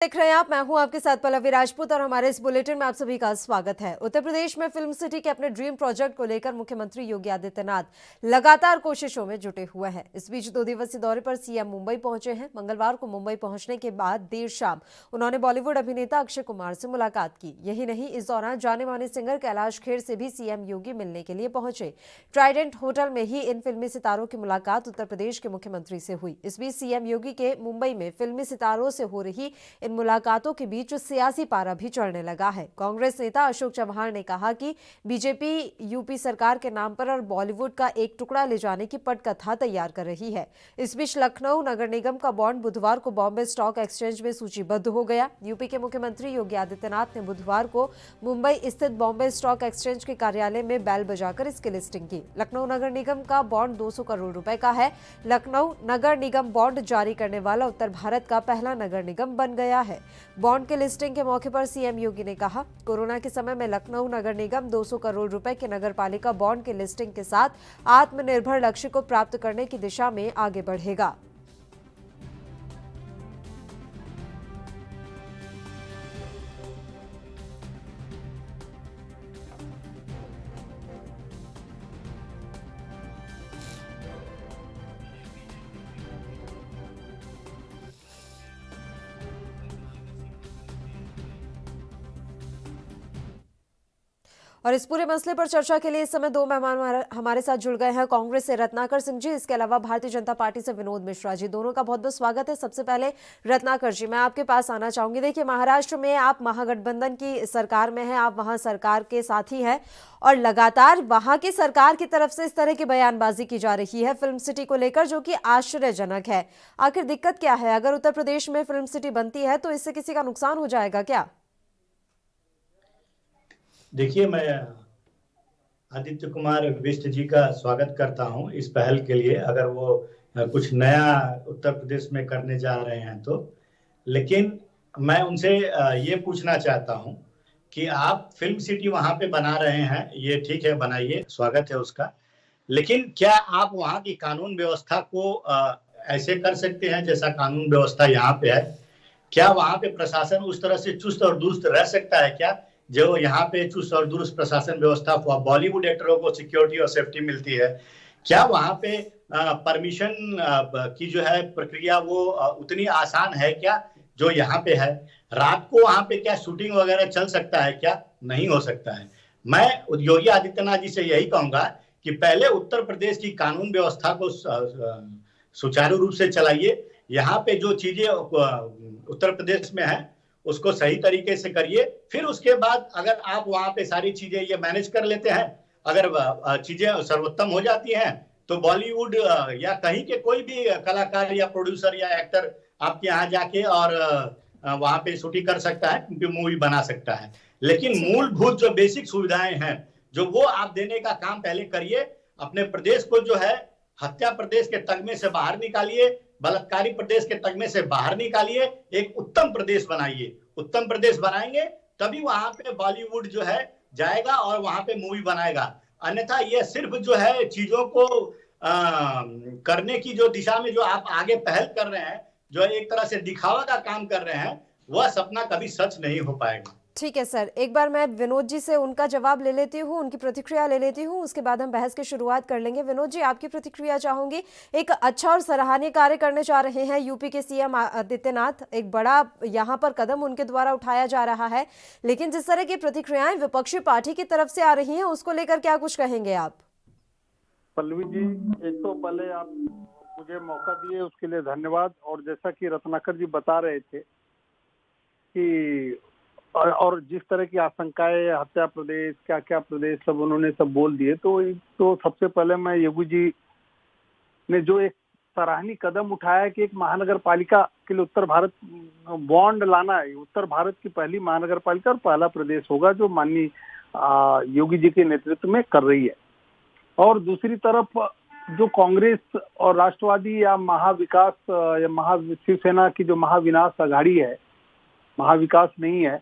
देख रहे हैं आप, मैं हूं आपके साथ पल्लवी राजपूत और हमारे इस बुलेटिन में आप सभी का स्वागत है। उत्तर प्रदेश में फिल्म सिटी के अपने ड्रीम प्रोजेक्ट को लेकर मुख्यमंत्री योगी आदित्यनाथ लगातार कोशिशों में जुटे हुए हैं। इस बीच 2 दिवसीय दौरे पर सीएम मुंबई पहुंचे हैं। मंगलवार को मुंबई पहुंचने के बाद देर शाम उन्होंने बॉलीवुड अभिनेता अक्षय कुमार से मुलाकात की। यही नहीं, इस दौरान जाने माने सिंगर कैलाश खेर से भी सीएम योगी मिलने के लिए पहुंचे। ट्राइडेंट होटल में ही इन फिल्मी सितारों की मुलाकात उत्तर प्रदेश के मुख्यमंत्री से हुई। इस बीच सीएम योगी के मुंबई में फिल्मी सितारों से हो रही इन मुलाकातों के बीच सियासी पारा भी चढ़ने लगा है। कांग्रेस नेता अशोक चव्हाण ने कहा कि बीजेपी यूपी सरकार के नाम पर और बॉलीवुड का एक टुकड़ा ले जाने की पटकथा तैयार कर रही है। इस बीच लखनऊ नगर निगम का बॉन्ड बुधवार को बॉम्बे स्टॉक एक्सचेंज में सूचीबद्ध हो गया। यूपी के मुख्यमंत्री योगी आदित्यनाथ ने बुधवार को मुंबई स्थित बॉम्बे स्टॉक एक्सचेंज के कार्यालय में बैल बजाकर इसकी लिस्टिंग की। लखनऊ नगर निगम का बॉन्ड 200 करोड़ रुपए का है। लखनऊ नगर निगम बॉन्ड जारी करने वाला उत्तर भारत का पहला नगर निगम बन गया है। बॉन्ड के लिस्टिंग के मौके पर सीएम योगी ने कहा, कोरोना के समय में लखनऊ नगर निगम 200 करोड़ रुपए के नगरपालिका बॉन्ड के लिस्टिंग के साथ आत्मनिर्भर लक्ष्य को प्राप्त करने की दिशा में आगे बढ़ेगा। और इस पूरे मसले पर चर्चा के लिए इस समय 2 मेहमान हमारे साथ जुड़ गए हैं। कांग्रेस से रत्नाकर सिंह जी, इसके अलावा भारतीय जनता पार्टी से विनोद मिश्रा जी। दोनों का बहुत बहुत स्वागत है। सबसे पहले रत्नाकर जी, मैं आपके पास आना चाहूंगी। देखिए, महाराष्ट्र में आप महागठबंधन की सरकार में हैं, आप वहां सरकार के साथी हैं और लगातार वहां की सरकार की तरफ से इस तरह की बयानबाजी की जा रही है फिल्म सिटी को लेकर, जो कि आश्चर्यजनक है। आखिर दिक्कत क्या है? अगर उत्तर प्रदेश में फिल्म सिटी बनती है तो इससे किसी का नुकसान हो जाएगा क्या? देखिए, मैं आदित्य कुमार बिष्ट जी का स्वागत करता हूं इस पहल के लिए, अगर वो कुछ नया उत्तर प्रदेश में करने जा रहे हैं तो। लेकिन मैं उनसे ये पूछना चाहता हूं कि आप फिल्म सिटी वहां पे बना रहे हैं, ये ठीक है, बनाइए, स्वागत है उसका। लेकिन क्या आप वहां की कानून व्यवस्था को ऐसे कर सकते हैं जैसा कानून व्यवस्था यहाँ पे है? क्या वहां पे प्रशासन उस तरह से चुस्त और दुरुस्त रह सकता है क्या, जो यहाँ पे चुस्त और दुरुस्त प्रशासन व्यवस्था बॉलीवुड एक्टरों को सिक्योरिटी और सेफ्टी मिलती है? क्या वहां पे परमिशन की जो है प्रक्रिया वो उतनी आसान है क्या जो यहाँ पे है? रात को वहां पे क्या शूटिंग वगैरह चल सकता है क्या? नहीं हो सकता है। मैं योगी आदित्यनाथ जी से यही कहूंगा कि पहले उत्तर प्रदेश की कानून व्यवस्था को सुचारू रूप से चलाइए। यहाँ पे जो चीजें उत्तर प्रदेश में है उसको सही तरीके से करिए। फिर उसके बाद अगर आप वहां पे सारी चीजें ये मैनेज कर लेते हैं, अगर चीजें सर्वोत्तम हो जाती हैं, तो बॉलीवुड या कहीं के कोई भी कलाकार या प्रोड्यूसर या एक्टर आपके यहाँ जाके और वहां पे शूटिंग कर सकता है, क्योंकि मूवी बना सकता है। लेकिन मूलभूत जो बेसिक सुविधाएं हैं, जो वो आप देने का काम पहले करिए। अपने प्रदेश को जो है हत्या प्रदेश के तगमे से बाहर निकालिए, बलात्कारी प्रदेश के तगमे से बाहर निकालिए, एक उत्तम प्रदेश बनाइए। उत्तम प्रदेश बनाएंगे तभी वहां पे बॉलीवुड जो है जाएगा और वहां पे मूवी बनाएगा। अन्यथा ये सिर्फ जो है चीजों को करने की जो दिशा में जो आप आगे पहल कर रहे हैं, जो एक तरह से दिखावा का काम कर रहे हैं, वह सपना कभी सच नहीं हो पाएगा। ठीक है सर, एक बार मैं विनोद जी से उनका जवाब ले लेती हूँ, उनकी प्रतिक्रिया ले लेती हूँ, उसके बाद हम बहस की शुरुआत कर लेंगे। विनोद जी, आपकी प्रतिक्रिया चाहूंगी। एक अच्छा और सराहनीय कार्य करने जा रहे हैं यूपी के सीएम आदित्यनाथ, एक बड़ा यहाँ पर कदम उनके द्वारा उठाया जा रहा है, लेकिन जिस तरह की प्रतिक्रियाएं विपक्षी पार्टी की तरफ से आ रही हैं, उसको लेकर क्या कुछ कहेंगे आप? पल्लवी जी, एक तो पहले आप मुझे मौका दिए उसके लिए धन्यवाद। और जैसा कि रत्नाकर जी बता रहे थे कि और जिस तरह की आशंकाएं, हत्या प्रदेश, क्या क्या प्रदेश, सब उन्होंने सब बोल दिए। तो सबसे पहले मैं योगी जी ने जो एक सराहनीय कदम उठाया कि एक महानगर पालिका के लिए उत्तर भारत बॉन्ड लाना है, उत्तर भारत की पहली महानगर पालिका और पहला प्रदेश होगा जो माननीय योगी जी के नेतृत्व में कर रही है। और दूसरी तरफ जो कांग्रेस और राष्ट्रवादी या महाविकास या शिवसेना की जो महाविनाश अघाड़ी है, महाविकास नहीं है,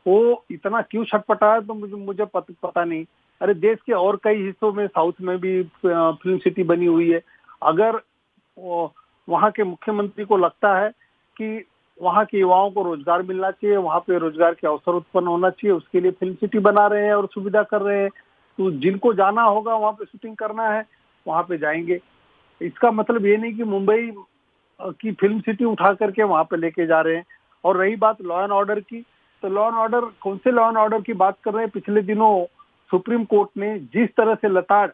वो इतना क्यों छटपटा है तो मुझे पता नहीं। अरे देश के और कई हिस्सों में, साउथ में भी फिल्म सिटी बनी हुई है। अगर वहाँ के मुख्यमंत्री को लगता है कि वहाँ के युवाओं को रोजगार मिलना चाहिए, वहाँ पे रोजगार के अवसर उत्पन्न होना चाहिए, उसके लिए फिल्म सिटी बना रहे हैं और सुविधा कर रहे हैं। तो जिनको जाना होगा वहाँ पे शूटिंग करना है, वहाँ पे जाएंगे। इसका मतलब ये नहीं कि मुंबई की फिल्म सिटी उठा करके वहाँ पे लेके जा रहे हैं। और रही बात लॉ एंड ऑर्डर की, तो लॉ एंड ऑर्डर, कौन से लॉ एंड ऑर्डर की बात कर रहे हैं? पिछले दिनों सुप्रीम कोर्ट ने जिस तरह से लताड़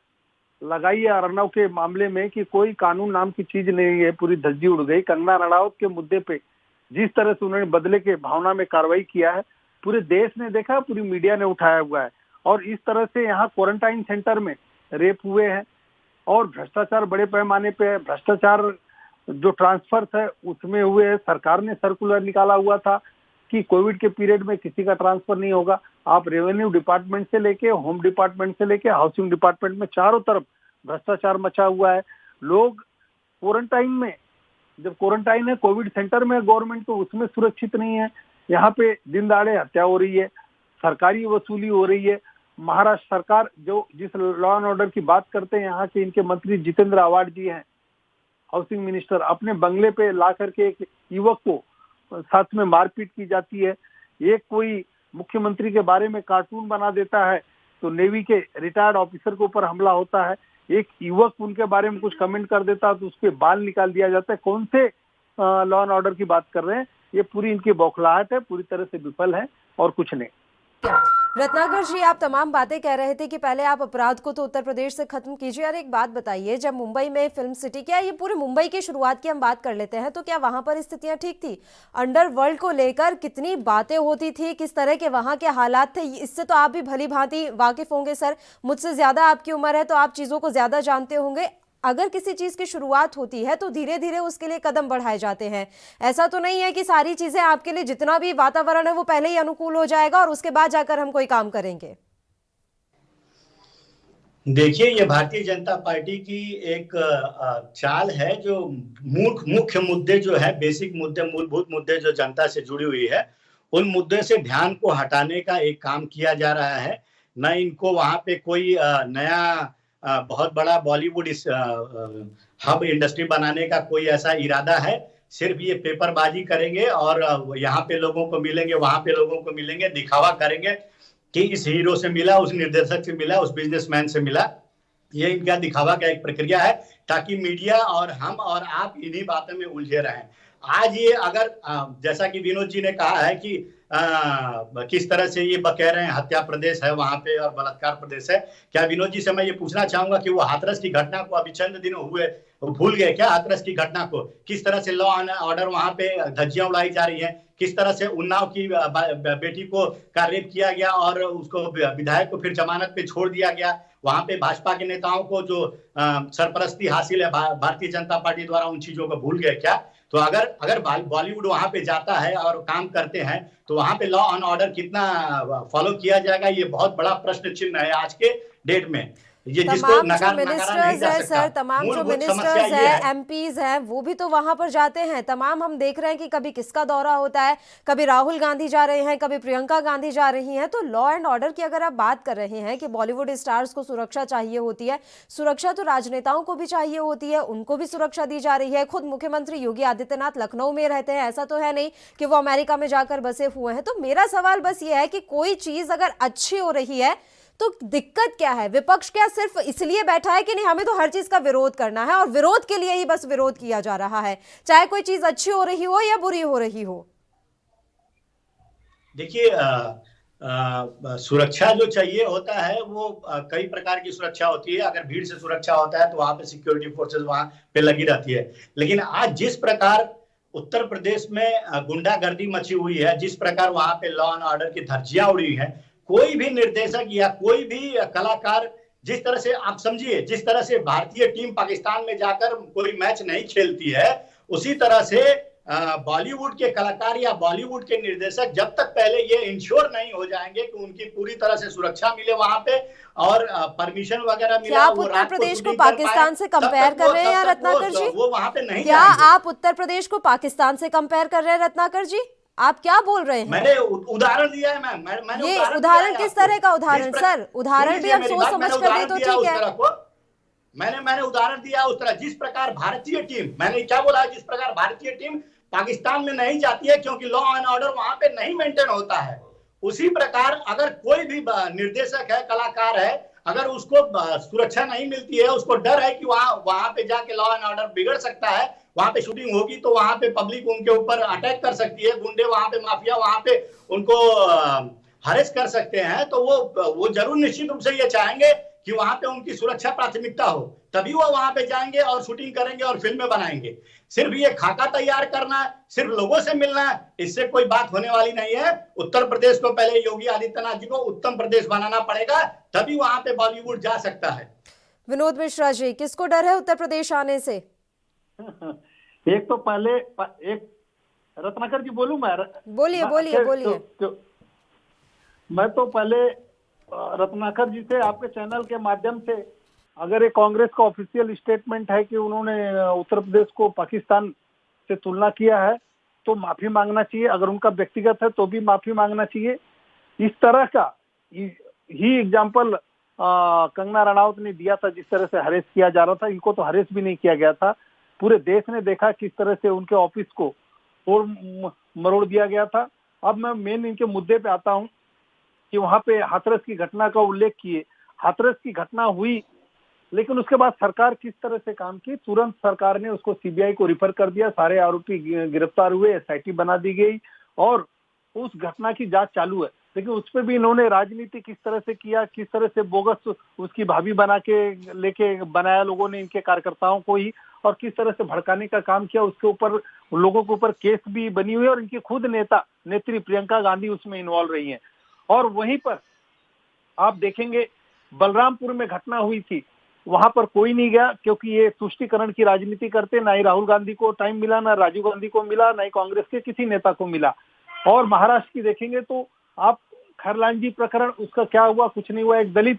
लगाई है अर्नव के मामले में कि कोई कानून नाम की चीज नहीं है, पूरी धज्जी उड़ गई। कंगना रणावत के मुद्दे पे जिस तरह से उन्होंने बदले के भावना में कार्रवाई किया है, पूरे देश ने देखा, पूरी मीडिया ने उठाया हुआ है। और इस तरह से यहाँ क्वारंटाइन सेंटर में रेप हुए हैं और भ्रष्टाचार बड़े पैमाने पे है। भ्रष्टाचार जो ट्रांसफर्स है उसमें हुए है। सरकार ने सर्कुलर निकाला हुआ था कि कोविड के पीरियड में किसी का ट्रांसफर नहीं होगा। आप रेवेन्यू डिपार्टमेंट से लेके, होम डिपार्टमेंट से लेके, हाउसिंग डिपार्टमेंट में चारों तरफ भ्रष्टाचार मचा हुआ है। लोग क्वारंटाइन में, जब क्वारंटाइन है कोविड सेंटर में गवर्नमेंट, तो उसमें सुरक्षित नहीं है। यहाँ पे दिन दहाड़े हत्या हो रही है, सरकारी वसूली हो रही है। महाराष्ट्र सरकार जो जिस लॉ एंड ऑर्डर की बात करते हैं, यहाँ के इनके मंत्री जितेंद्र आवाड जी हैं, हाउसिंग मिनिस्टर, अपने बंगले पे ला करके एक युवक को साथ में मारपीट की जाती है। एक कोई मुख्यमंत्री के बारे में कार्टून बना देता है तो नेवी के रिटायर्ड ऑफिसर के ऊपर हमला होता है। एक युवक उनके बारे में कुछ कमेंट कर देता है तो उसके बाल निकाल दिया जाता है। कौन से लॉ एंड ऑर्डर की बात कर रहे हैं? ये पूरी इनकी बौखलाहट है, पूरी तरह से विफल है और कुछ नहीं। रत्नाकर जी, आप तमाम बातें कह रहे थे कि पहले आप अपराध को तो उत्तर प्रदेश से खत्म कीजिए। और एक बात बताइए, जब मुंबई में फिल्म सिटी, क्या ये पूरे मुंबई की शुरुआत की हम बात कर लेते हैं, तो क्या वहां पर स्थितियां ठीक थी? अंडरवर्ल्ड को लेकर कितनी बातें होती थी, किस तरह के वहां के हालात थे, इससे तो आप भी भली भांति वाकिफ होंगे सर। मुझसे ज्यादा आपकी उम्र है तो आप चीजों को ज्यादा जानते होंगे। अगर किसी चीज की शुरुआत होती है तो धीरे धीरे उसके लिए कदम बढ़ाए जाते हैं। ऐसा तो नहीं है कि सारी चीजें आपके लिए, जितना भी वातावरण है वो पहले ही अनुकूल हो जाएगा और उसके बाद जाकर हम कोई काम करेंगे। देखिए, ये भारतीय जनता पार्टी की एक चाल है जो मुख्य मुद्दे जो है, बेसिक मुद्दे, मूलभूत मुद्दे जो जनता से जुड़ी हुई है, उन मुद्दे से ध्यान को हटाने का एक काम किया जा रहा है। न इनको वहां पे कोई नया बहुत बड़ा बॉलीवुड हब इंडस्ट्री बनाने का कोई ऐसा इरादा है। सिर्फ ये पेपरबाजी करेंगे और यहाँ पे लोगों को मिलेंगे, वहां पे लोगों को मिलेंगे, दिखावा करेंगे कि इस हीरो से मिला, उस निर्देशक से मिला, उस बिजनेसमैन से मिला। ये इनका दिखावा का एक प्रक्रिया है ताकि मीडिया और हम और आप इन्हीं बातों में उलझे रहें। आज ये अगर जैसा कि विनोद जी ने कहा है कि किस तरह से ये कह रहे हैं हत्या प्रदेश है वहां पे और बलात्कार प्रदेश है, क्या विनोद जी से मैं ये पूछना चाहूंगा कि वो हाथरस की घटना को अभी चंद दिनों हुए भूल गए क्या? हाथरस की घटना को, किस तरह से लॉ एंड ऑर्डर वहां पे धज्जियां उड़ाई जा रही हैं, किस तरह से उन्नाव की बेटी को का रेप किया गया और उसको विधायक को फिर जमानत पे छोड़ दिया गया। वहां पे भाजपा के नेताओं को जो सरपरस्ती हासिल है भारतीय जनता पार्टी द्वारा, उन चीजों को भूल गए क्या? तो अगर बॉलीवुड वहां पे जाता है और काम करते हैं तो वहां पे लॉ एंड ऑर्डर कितना फॉलो किया जाएगा, ये बहुत बड़ा प्रश्न चिन्ह है आज के डेट में। ये जिसको नकारा नहीं जा सकता। सर, तमाम जो मिनिस्टर्स हैं, एमपीज हैं, वो भी तो वहां पर जाते हैं। तमाम हम देख रहे हैं कि कभी किसका दौरा होता है, कभी राहुल गांधी जा रहे हैं, कभी प्रियंका गांधी जा रही हैं। तो लॉ एंड ऑर्डर की अगर आप बात कर रहे हैं कि बॉलीवुड स्टार्स को सुरक्षा चाहिए होती है, सुरक्षा तो राजनेताओं को भी चाहिए होती है, उनको भी सुरक्षा दी जा रही है। खुद मुख्यमंत्री योगी आदित्यनाथ लखनऊ में रहते हैं, ऐसा तो है नहीं कि वो अमेरिका में जाकर बसे हुए हैं। तो मेरा सवाल बस ये है कि कोई चीज अगर अच्छी हो रही है तो दिक्कत क्या है? विपक्ष क्या सिर्फ इसलिए बैठा है कि नहीं हमें तो हर चीज का विरोध करना है और विरोध के लिए ही बस विरोध किया जा रहा है, चाहे कोई चीज अच्छी हो रही हो या बुरी हो रही हो? देखिए, सुरक्षा जो चाहिए होता है वो कई प्रकार की सुरक्षा होती है। अगर भीड़ से सुरक्षा होता है तो वहां पे सिक्योरिटी फोर्सेस वहां पे लगी रहती है। लेकिन आज जिस प्रकार उत्तर प्रदेश में गुंडागर्दी मची हुई है, जिस प्रकार वहां पे लॉ एंड ऑर्डर की धज्जियां उड़ी हैं, कोई भी निर्देशक या कोई भी कलाकार, जिस तरह से आप समझिए, जिस तरह से भारतीय टीम पाकिस्तान में जाकर कोई मैच नहीं खेलती है, उसी तरह से बॉलीवुड के कलाकार या बॉलीवुड के निर्देशक जब तक पहले ये इंश्योर नहीं हो जाएंगे कि उनकी पूरी तरह से सुरक्षा मिले वहां पे और परमिशन वगैरह मिले। क्या आप उत्तर प्रदेश को पाकिस्तान से कंपेयर कर रहे हैं रत्नाकर जी? वो वहां पे नहीं, क्या आप उत्तर प्रदेश को पाकिस्तान से कंपेयर कर रहे हैं रत्नाकर जी? आप क्या बोल रहे हैं? मैंने उदाहरण दिया है मैम। मैंने ये उदाहरण किस तरह का उदाहरण सर? उदाहरण भी हम सोच समझ कर दे तो ठीक है। मैंने उदाहरण दिया उस तरह, जिस प्रकार भारतीय टीम, मैंने क्या बोला, जिस प्रकार भारतीय टीम पाकिस्तान में नहीं जाती है, क्योंकि लॉ एंड ऑर्डर वहां पे नहीं मेंटेन होता है। उसी प्रकार अगर कोई भी निर्देशक है, कलाकार है, अगर उसको सुरक्षा नहीं मिलती है, उसको डर है कि वहां पे जाके लॉ एंड ऑर्डर बिगड़ सकता है, वहां पे शूटिंग होगी तो वहां पे पब्लिक उनके ऊपर अटैक कर सकती है, गुंडे वहां पे, माफिया वहां पे उनको हरेस कर सकते हैं, तो वो जरूर निश्चित रूप से ये चाहेंगे कि वहां पे उनकी सुरक्षा प्राथमिकता हो, तभी वो वहां पे जाएंगे और शूटिंग करेंगे और फिल्में बनाएंगे। सिर्फ ये खाका तैयार करना है, सिर्फ लोगों से मिलना है, इससे कोई बात होने वाली नहीं है। उत्तर प्रदेश को पहले योगी आदित्यनाथ जी को उत्तम प्रदेश बनाना पड़ेगा, तभी वहां पे बॉलीवुड जा सकता है। विनोद मिश्रा जी, किसको डर है उत्तर प्रदेश आने से? एक तो पहले एक रत्नाकर जी बोलूं मैं? बोलिए बोलिए बोलिए। मैं तो पहले रत्नाकर जी से आपके चैनल के माध्यम से, अगर ये कांग्रेस का ऑफिशियल स्टेटमेंट है कि उन्होंने उत्तर प्रदेश को पाकिस्तान से तुलना किया है तो माफी मांगना चाहिए, अगर उनका व्यक्तिगत है तो भी माफी मांगना चाहिए। इस तरह का ही एग्जाम्पल कंगना रनौत ने दिया था, जिस तरह से हरेस किया जा रहा था। इनको तो हरेस भी नहीं किया गया था, पूरे देश ने देखा किस तरह से उनके ऑफिस को तोड़ मरोड़ दिया गया था। अब मैं मेन इनके मुद्दे पे आता हूं कि वहां पे हाथरस की घटना का उल्लेख किए। हाथरस की घटना हुई, लेकिन उसके बाद सरकार किस तरह से काम की, तुरंत सरकार ने उसको सीबीआई को रिफर कर दिया, सारे आरोपी गिरफ्तार हुए, एसआईटी बना दी गई और उस घटना की जांच चालू है। लेकिन उस पर भी इन्होंने राजनीति किस तरह से किया, किस तरह से बोगस उसकी भाभी बना के लेके बनाया लोगों ने इनके कार्यकर्ताओं को ही, और किस तरह से भड़काने का काम किया, उसके ऊपर लोगों के ऊपर केस भी बनी हुई है और इनकी खुद नेत्री प्रियंका गांधी उसमें इन्वॉल्व रही है। और वहीं पर आप देखेंगे बलरामपुर में घटना हुई थी, वहां पर कोई नहीं गया, क्योंकि ये तुष्टीकरण की राजनीति करते, ना ही राहुल गांधी को टाइम मिला, ना राजीव गांधी को मिला, ना ही कांग्रेस के किसी नेता को मिला। और महाराष्ट्र की देखेंगे तो आप खरलांजी प्रकरण, उसका क्या हुआ? कुछ नहीं हुआ। एक दलित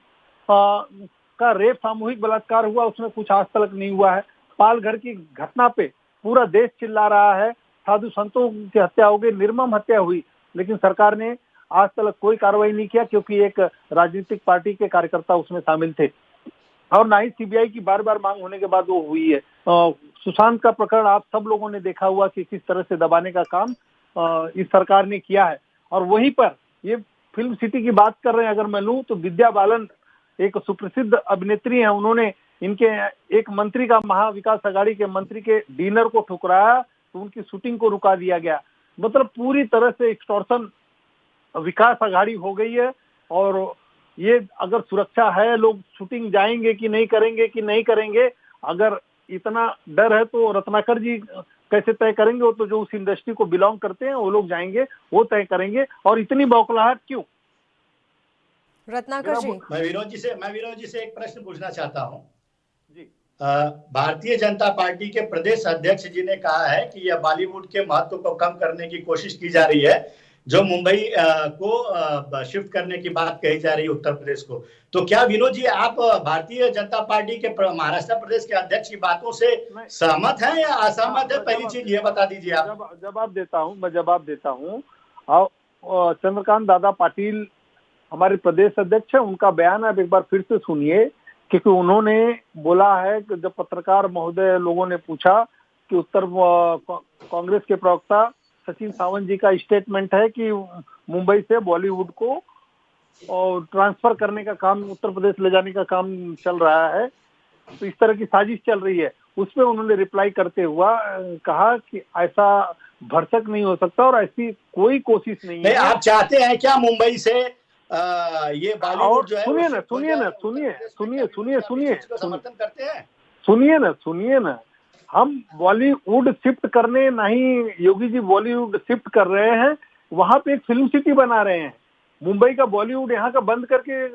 का रेप, सामूहिक बलात्कार हुआ, उसमें कुछ आज तक नहीं हुआ है। पालघर की घटना पे पूरा देश चिल्ला रहा है, साधु संतों की हत्या हो गई, निर्मम हत्या हुई, लेकिन सरकार ने आज तक कोई कार्रवाई नहीं किया, क्योंकि एक राजनीतिक पार्टी के कार्यकर्ता उसमें शामिल थे। और ना ही सीबीआई की बार बार मांग होने के बाद वो हुई है। सुशांत का प्रकरण आप सब लोगों ने देखा हुआ कि किस तरह से दबाने का काम इस सरकार ने किया है। और वहीं पर ये फिल्म सिटी की बात कर रहे हैं, अगर मैं लूं तो विद्या बालन एक सुप्रसिद्ध अभिनेत्री है, उन्होंने इनके एक मंत्री का, महाविकास अघाड़ी के मंत्री के डिनर को ठुकराया तो उनकी शूटिंग को रुका दिया गया। मतलब पूरी तरह से एक्सटॉर्शन विकास अघाड़ी हो गई है। और ये अगर सुरक्षा है, लोग शूटिंग जाएंगे कि नहीं करेंगे कि नहीं करेंगे, अगर इतना डर है तो रत्नाकर जी कैसे तय करेंगे? वो तो जो उस इंडस्ट्री को बिलोंग करते हैं वो लोग जाएंगे, वो तय करेंगे। और इतनी बौखलाहट क्यों? रत्नाकर जी, मैं विनोद जी से एक प्रश्न पूछना चाहता हूँ जी। भारतीय जनता पार्टी के प्रदेश अध्यक्ष जी ने कहा है कि यह बॉलीवुड के महत्व को कम करने की कोशिश की जा रही है, जो मुंबई को शिफ्ट करने की बात कही जा रही है उत्तर प्रदेश को। तो क्या विनोद जी आप भारतीय जनता पार्टी के महाराष्ट्र प्रदेश के अध्यक्ष की बातों से सहमत हैं या असहमत है? पहली चीज ये बता दीजिए आप। जवाब देता हूँ। चंद्रकांत दादा पाटिल हमारे प्रदेश अध्यक्ष है, उनका बयान आप एक बार फिर से सुनिए, क्योंकि उन्होंने बोला है कि जब पत्रकार महोदय लोगों ने पूछा कि उत्तर कांग्रेस के प्रवक्ता सचिन सावंत जी का स्टेटमेंट है कि मुंबई से बॉलीवुड को ट्रांसफर करने का काम, उत्तर प्रदेश ले जाने का काम चल रहा है, तो इस तरह की साजिश चल रही है। उस पर उन्होंने रिप्लाई करते हुआ कहा कि ऐसा भरसक नहीं हो सकता और ऐसी कोई कोशिश नहीं है। आप चाहते हैं क्या मुंबई से ये बॉलीवुड जो है? सुनिए ना, हम बॉलीवुड शिफ्ट करने नहीं, योगी जी बॉलीवुड शिफ्ट कर रहे हैं, वहां पे एक फिल्म सिटी बना रहे हैं। मुंबई का बॉलीवुड यहाँ का बंद करके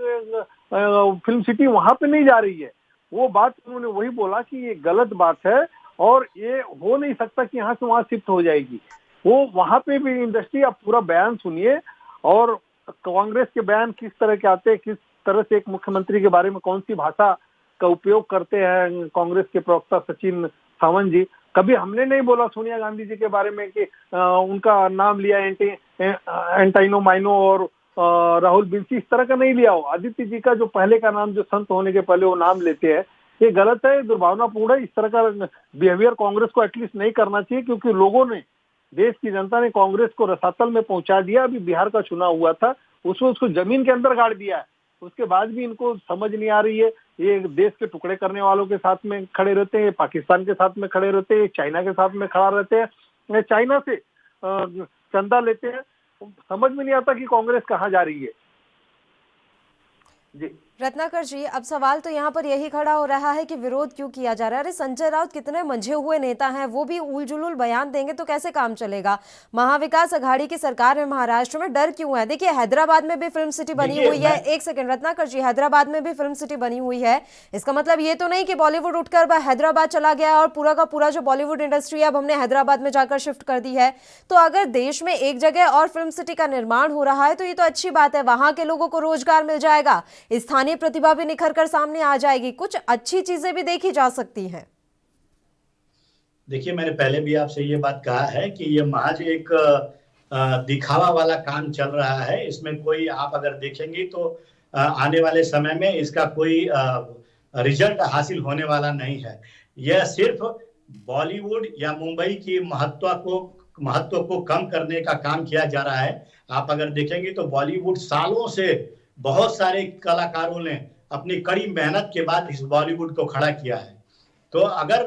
फिल्म सिटी वहां पे नहीं जा रही है। वो बात उन्होंने वही बोला कि ये गलत बात है और ये हो नहीं सकता कि यहाँ से वहां शिफ्ट हो जाएगी। वो वहां पे भी इंडस्ट्री, आप पूरा बयान सुनिए और कांग्रेस के बयान किस तरह के आते हैं, किस तरह से एक मुख्यमंत्री के बारे में कौन सी भाषा का उपयोग करते हैं कांग्रेस के प्रवक्ता सचिन सावंत जी। कभी हमने नहीं बोला सोनिया गांधी जी के बारे में कि उनका नाम लिया एंटाइनो माइनो और राहुल बिंसी, इस तरह का नहीं लिया हो। आदित्य जी का जो पहले का नाम, जो संत होने के पहले वो नाम लेते हैं, ये गलत है, दुर्भावनापूर्ण है। इस तरह का बिहेवियर कांग्रेस को एटलीस्ट नहीं करना चाहिए, क्योंकि लोगों ने देश की जनता ने कांग्रेस को रसातल में पहुंचा दिया। अभी बिहार का चुनाव हुआ था, उसमें उसको जमीन के अंदर गाड़ दिया है। उसके बाद भी इनको समझ नहीं आ रही है। ये देश के टुकड़े करने वालों के साथ में खड़े रहते हैं, पाकिस्तान के साथ में खड़े रहते हैं, चाइना के साथ में खड़ा रहते हैं, चाइना से चंदा लेते हैं। समझ में नहीं आता कि कांग्रेस कहाँ जा रही है। जी रत्नाकर जी, अब सवाल तो यहाँ पर यही खड़ा हो रहा है कि विरोध क्यों किया जा रहा है। अरे संजय राउत कितने मंझे हुए नेता हैं, वो भी उल जुलूल बयान देंगे तो कैसे काम चलेगा। महाविकास अघाड़ी की सरकार में महाराष्ट्र में डर क्यों है। देखिए हैदराबाद में भी फिल्म सिटी बनी हुई है। एक सेकंड रत्नाकर जी, हैदराबाद में भी फिल्म सिटी बनी हुई है। इसका मतलब ये तो नहीं कि बॉलीवुड उठकर हैदराबाद चला गया और पूरा का पूरा जो बॉलीवुड इंडस्ट्री है अब हमने हैदराबाद में जाकर शिफ्ट कर दी है। तो अगर देश में एक जगह और फिल्म सिटी का निर्माण हो रहा है तो ये तो अच्छी बात है, वहां के लोगों को रोजगार मिल जाएगा, स्थानीय प्रतिभा भी निखर कर सामने आ जाएगी, कुछ अच्छी चीजें भी देखी जा सकती हैं। देखिए, मैंने पहले भी आपसे ये बात कहा है कि ये महज एक दिखावा वाला काम चल रहा है। इसमें कोई, आप अगर देखेंगे तो आने वाले समय में इसका कोई रिजल्ट हासिल होने वाला नहीं है। यह सिर्फ बॉलीवुड या मुंबई की महत्व को कम करने का काम किया जा रहा है। आप अगर देखेंगे तो बॉलीवुड सालों से बहुत सारे कलाकारों ने अपनी कड़ी मेहनत के बाद इस बॉलीवुड को खड़ा किया है। तो अगर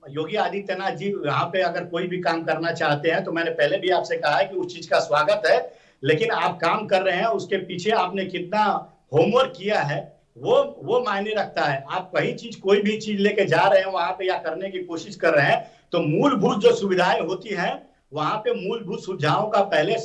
योगी आदित्यनाथ जी यहाँ पे अगर कोई भी काम करना चाहते हैं तो मैंने पहले भी आपसे कहा है कि उस चीज का स्वागत है, लेकिन आप काम कर रहे हैं उसके पीछे आपने कितना होमवर्क किया है वो मायने रखता है। आप कोई भी चीज लेके जा रहे हैं वहां पे या करने की कोशिश कर रहे हैं तो मूलभूत जो सुविधाएं होती हैं वहां पे मूलभूत सुविधाओं का पहले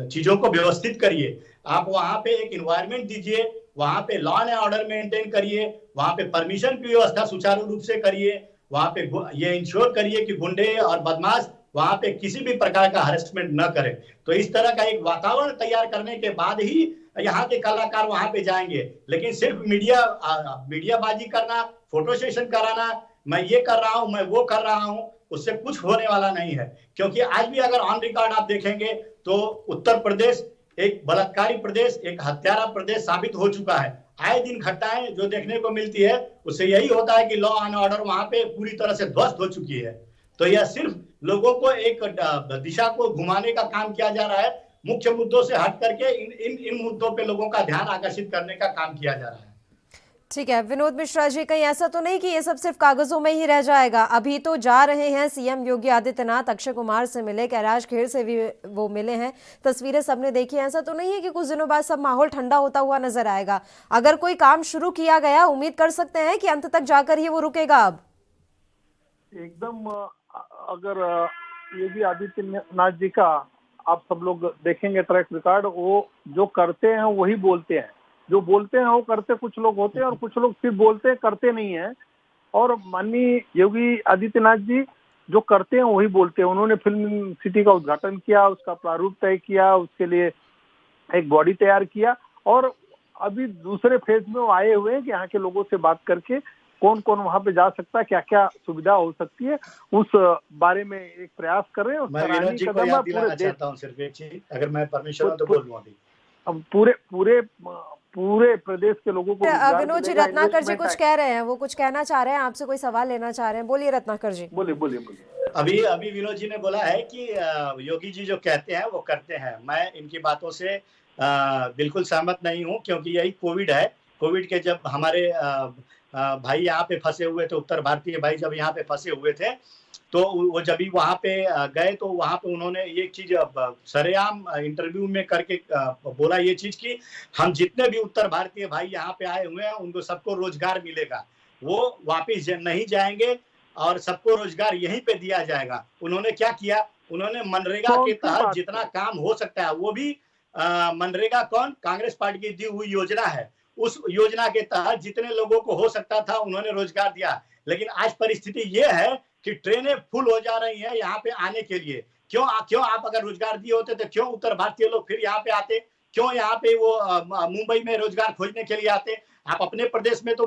चीजों को व्यवस्थित करिए। आप वहां पे एक इन्वायरमेंट दीजिए, वहां पे लॉ एंड ऑर्डर मेंटेन करिए, वहां पे परमिशन की व्यवस्था सुचारू रूप से करिए, वहां पे ये इंश्योर करिए कि गुंडे और बदमाश वहां पे किसी भी प्रकार का हरेसमेंट न करें। तो इस तरह का एक वातावरण तैयार करने के बाद ही यहाँ के कलाकार वहां पे जाएंगे। लेकिन सिर्फ मीडियाबाजी करना, फोटो सेशन कराना, मैं ये कर रहा हूं, मैं वो कर रहा हूं, उससे कुछ होने वाला नहीं है। क्योंकि आज भी अगर ऑन रिकॉर्ड आप देखेंगे तो उत्तर प्रदेश एक बलात्कारी प्रदेश, एक हत्यारा प्रदेश साबित हो चुका है। आए दिन घटनाएं जो देखने को मिलती है उससे यही होता है कि लॉ एंड ऑर्डर वहां पे पूरी तरह से ध्वस्त हो चुकी है। तो यह सिर्फ लोगों को एक दिशा को घुमाने का काम किया जा रहा है। मुख्य मुद्दों से हट करके इन मुद्दों पे लोगों का ध्यान आकर्षित करने का काम किया जा रहा है। ठीक है विनोद मिश्रा जी, कहीं ऐसा तो नहीं कि ये सब सिर्फ कागजों में ही रह जाएगा। अभी तो जा रहे हैं सीएम योगी आदित्यनाथ, अक्षय कुमार से मिले, कैलाश खेर से भी वो मिले हैं, तस्वीरें सबने देखी। ऐसा तो नहीं है कि कुछ दिनों बाद सब माहौल ठंडा होता हुआ नजर आएगा। अगर कोई काम शुरू किया गया, उम्मीद कर सकते हैं कि अंत तक जाकर ही वो रुकेगा। अब एकदम अगर योगी आदित्यनाथ जी का आप सब लोग देखेंगे ट्रैक रिकॉर्ड, वो जो करते हैं वही बोलते हैं, जो बोलते हैं वो करते कुछ लोग होते हैं और कुछ लोग सिर्फ बोलते हैं करते नहीं है। और माननीय योगी आदित्यनाथ जी जो करते हैं वही बोलते हैं। उन्होंने फिल्म सिटी का उद्घाटन किया, उसका प्रारूप तय किया, उसके लिए एक बॉडी तैयार किया और अभी दूसरे फेज में वो आए हुए हैं कि यहाँ के लोगों से बात करके कौन कौन वहां पे जा सकता है, क्या क्या सुविधा हो सकती है, उस बारे में एक प्रयास कर रहे हैं। मैं विनोद जी को याद दिलाना चाहता हूं सिर्फ एक चीज, अगर मैं परमिशन हो तो बोल लूं अभी। अब पूरे प्रदेश के लोगों को विनोद जी, रत्नाकर जी कुछ कह रहे हैं, वो कुछ कहना चाह रहे हैं, आपसे कोई सवाल लेना चाह रहे हैं, बोलिए रत्नाकर जी। बोलिए। अभी विनोद जी ने बोला है कि योगी जी जो कहते हैं वो करते हैं। मैं इनकी बातों से बिल्कुल सहमत नहीं हूं, क्योंकि यही कोविड है। कोविड के जब हमारे भाई यहाँ पे फंसे हुए थे, उत्तर भारतीय भाई जब यहाँ पे फंसे हुए थे, तो वो जब भी वहां पे गए तो वहां पे उन्होंने ये चीज सरेआम इंटरव्यू में करके बोला ये चीज कि हम जितने भी उत्तर भारतीय भाई यहाँ पे आए हुए हैं उनको सबको रोजगार मिलेगा, वो वापिस नहीं जाएंगे और सबको रोजगार यहीं पे दिया जाएगा। उन्होंने क्या किया, उन्होंने मनरेगा के तहत जितना काम हो सकता है वो भी मनरेगा कांग्रेस पार्टी की दी हुई योजना है, उस योजना के तहत जितने लोगों को हो सकता था उन्होंने रोजगार दिया। लेकिन आज परिस्थिति ये है कि ट्रेनें फुल हो जा रही हैं यहाँ पे आने के लिए। क्यों आप अगर रोजगार दिए होते तो क्यों उत्तर भारतीय लोग फिर यहाँ पे आते, क्यों यहाँ पे वो मुंबई में रोजगार खोजने के लिए आते। आप अपने प्रदेश में तो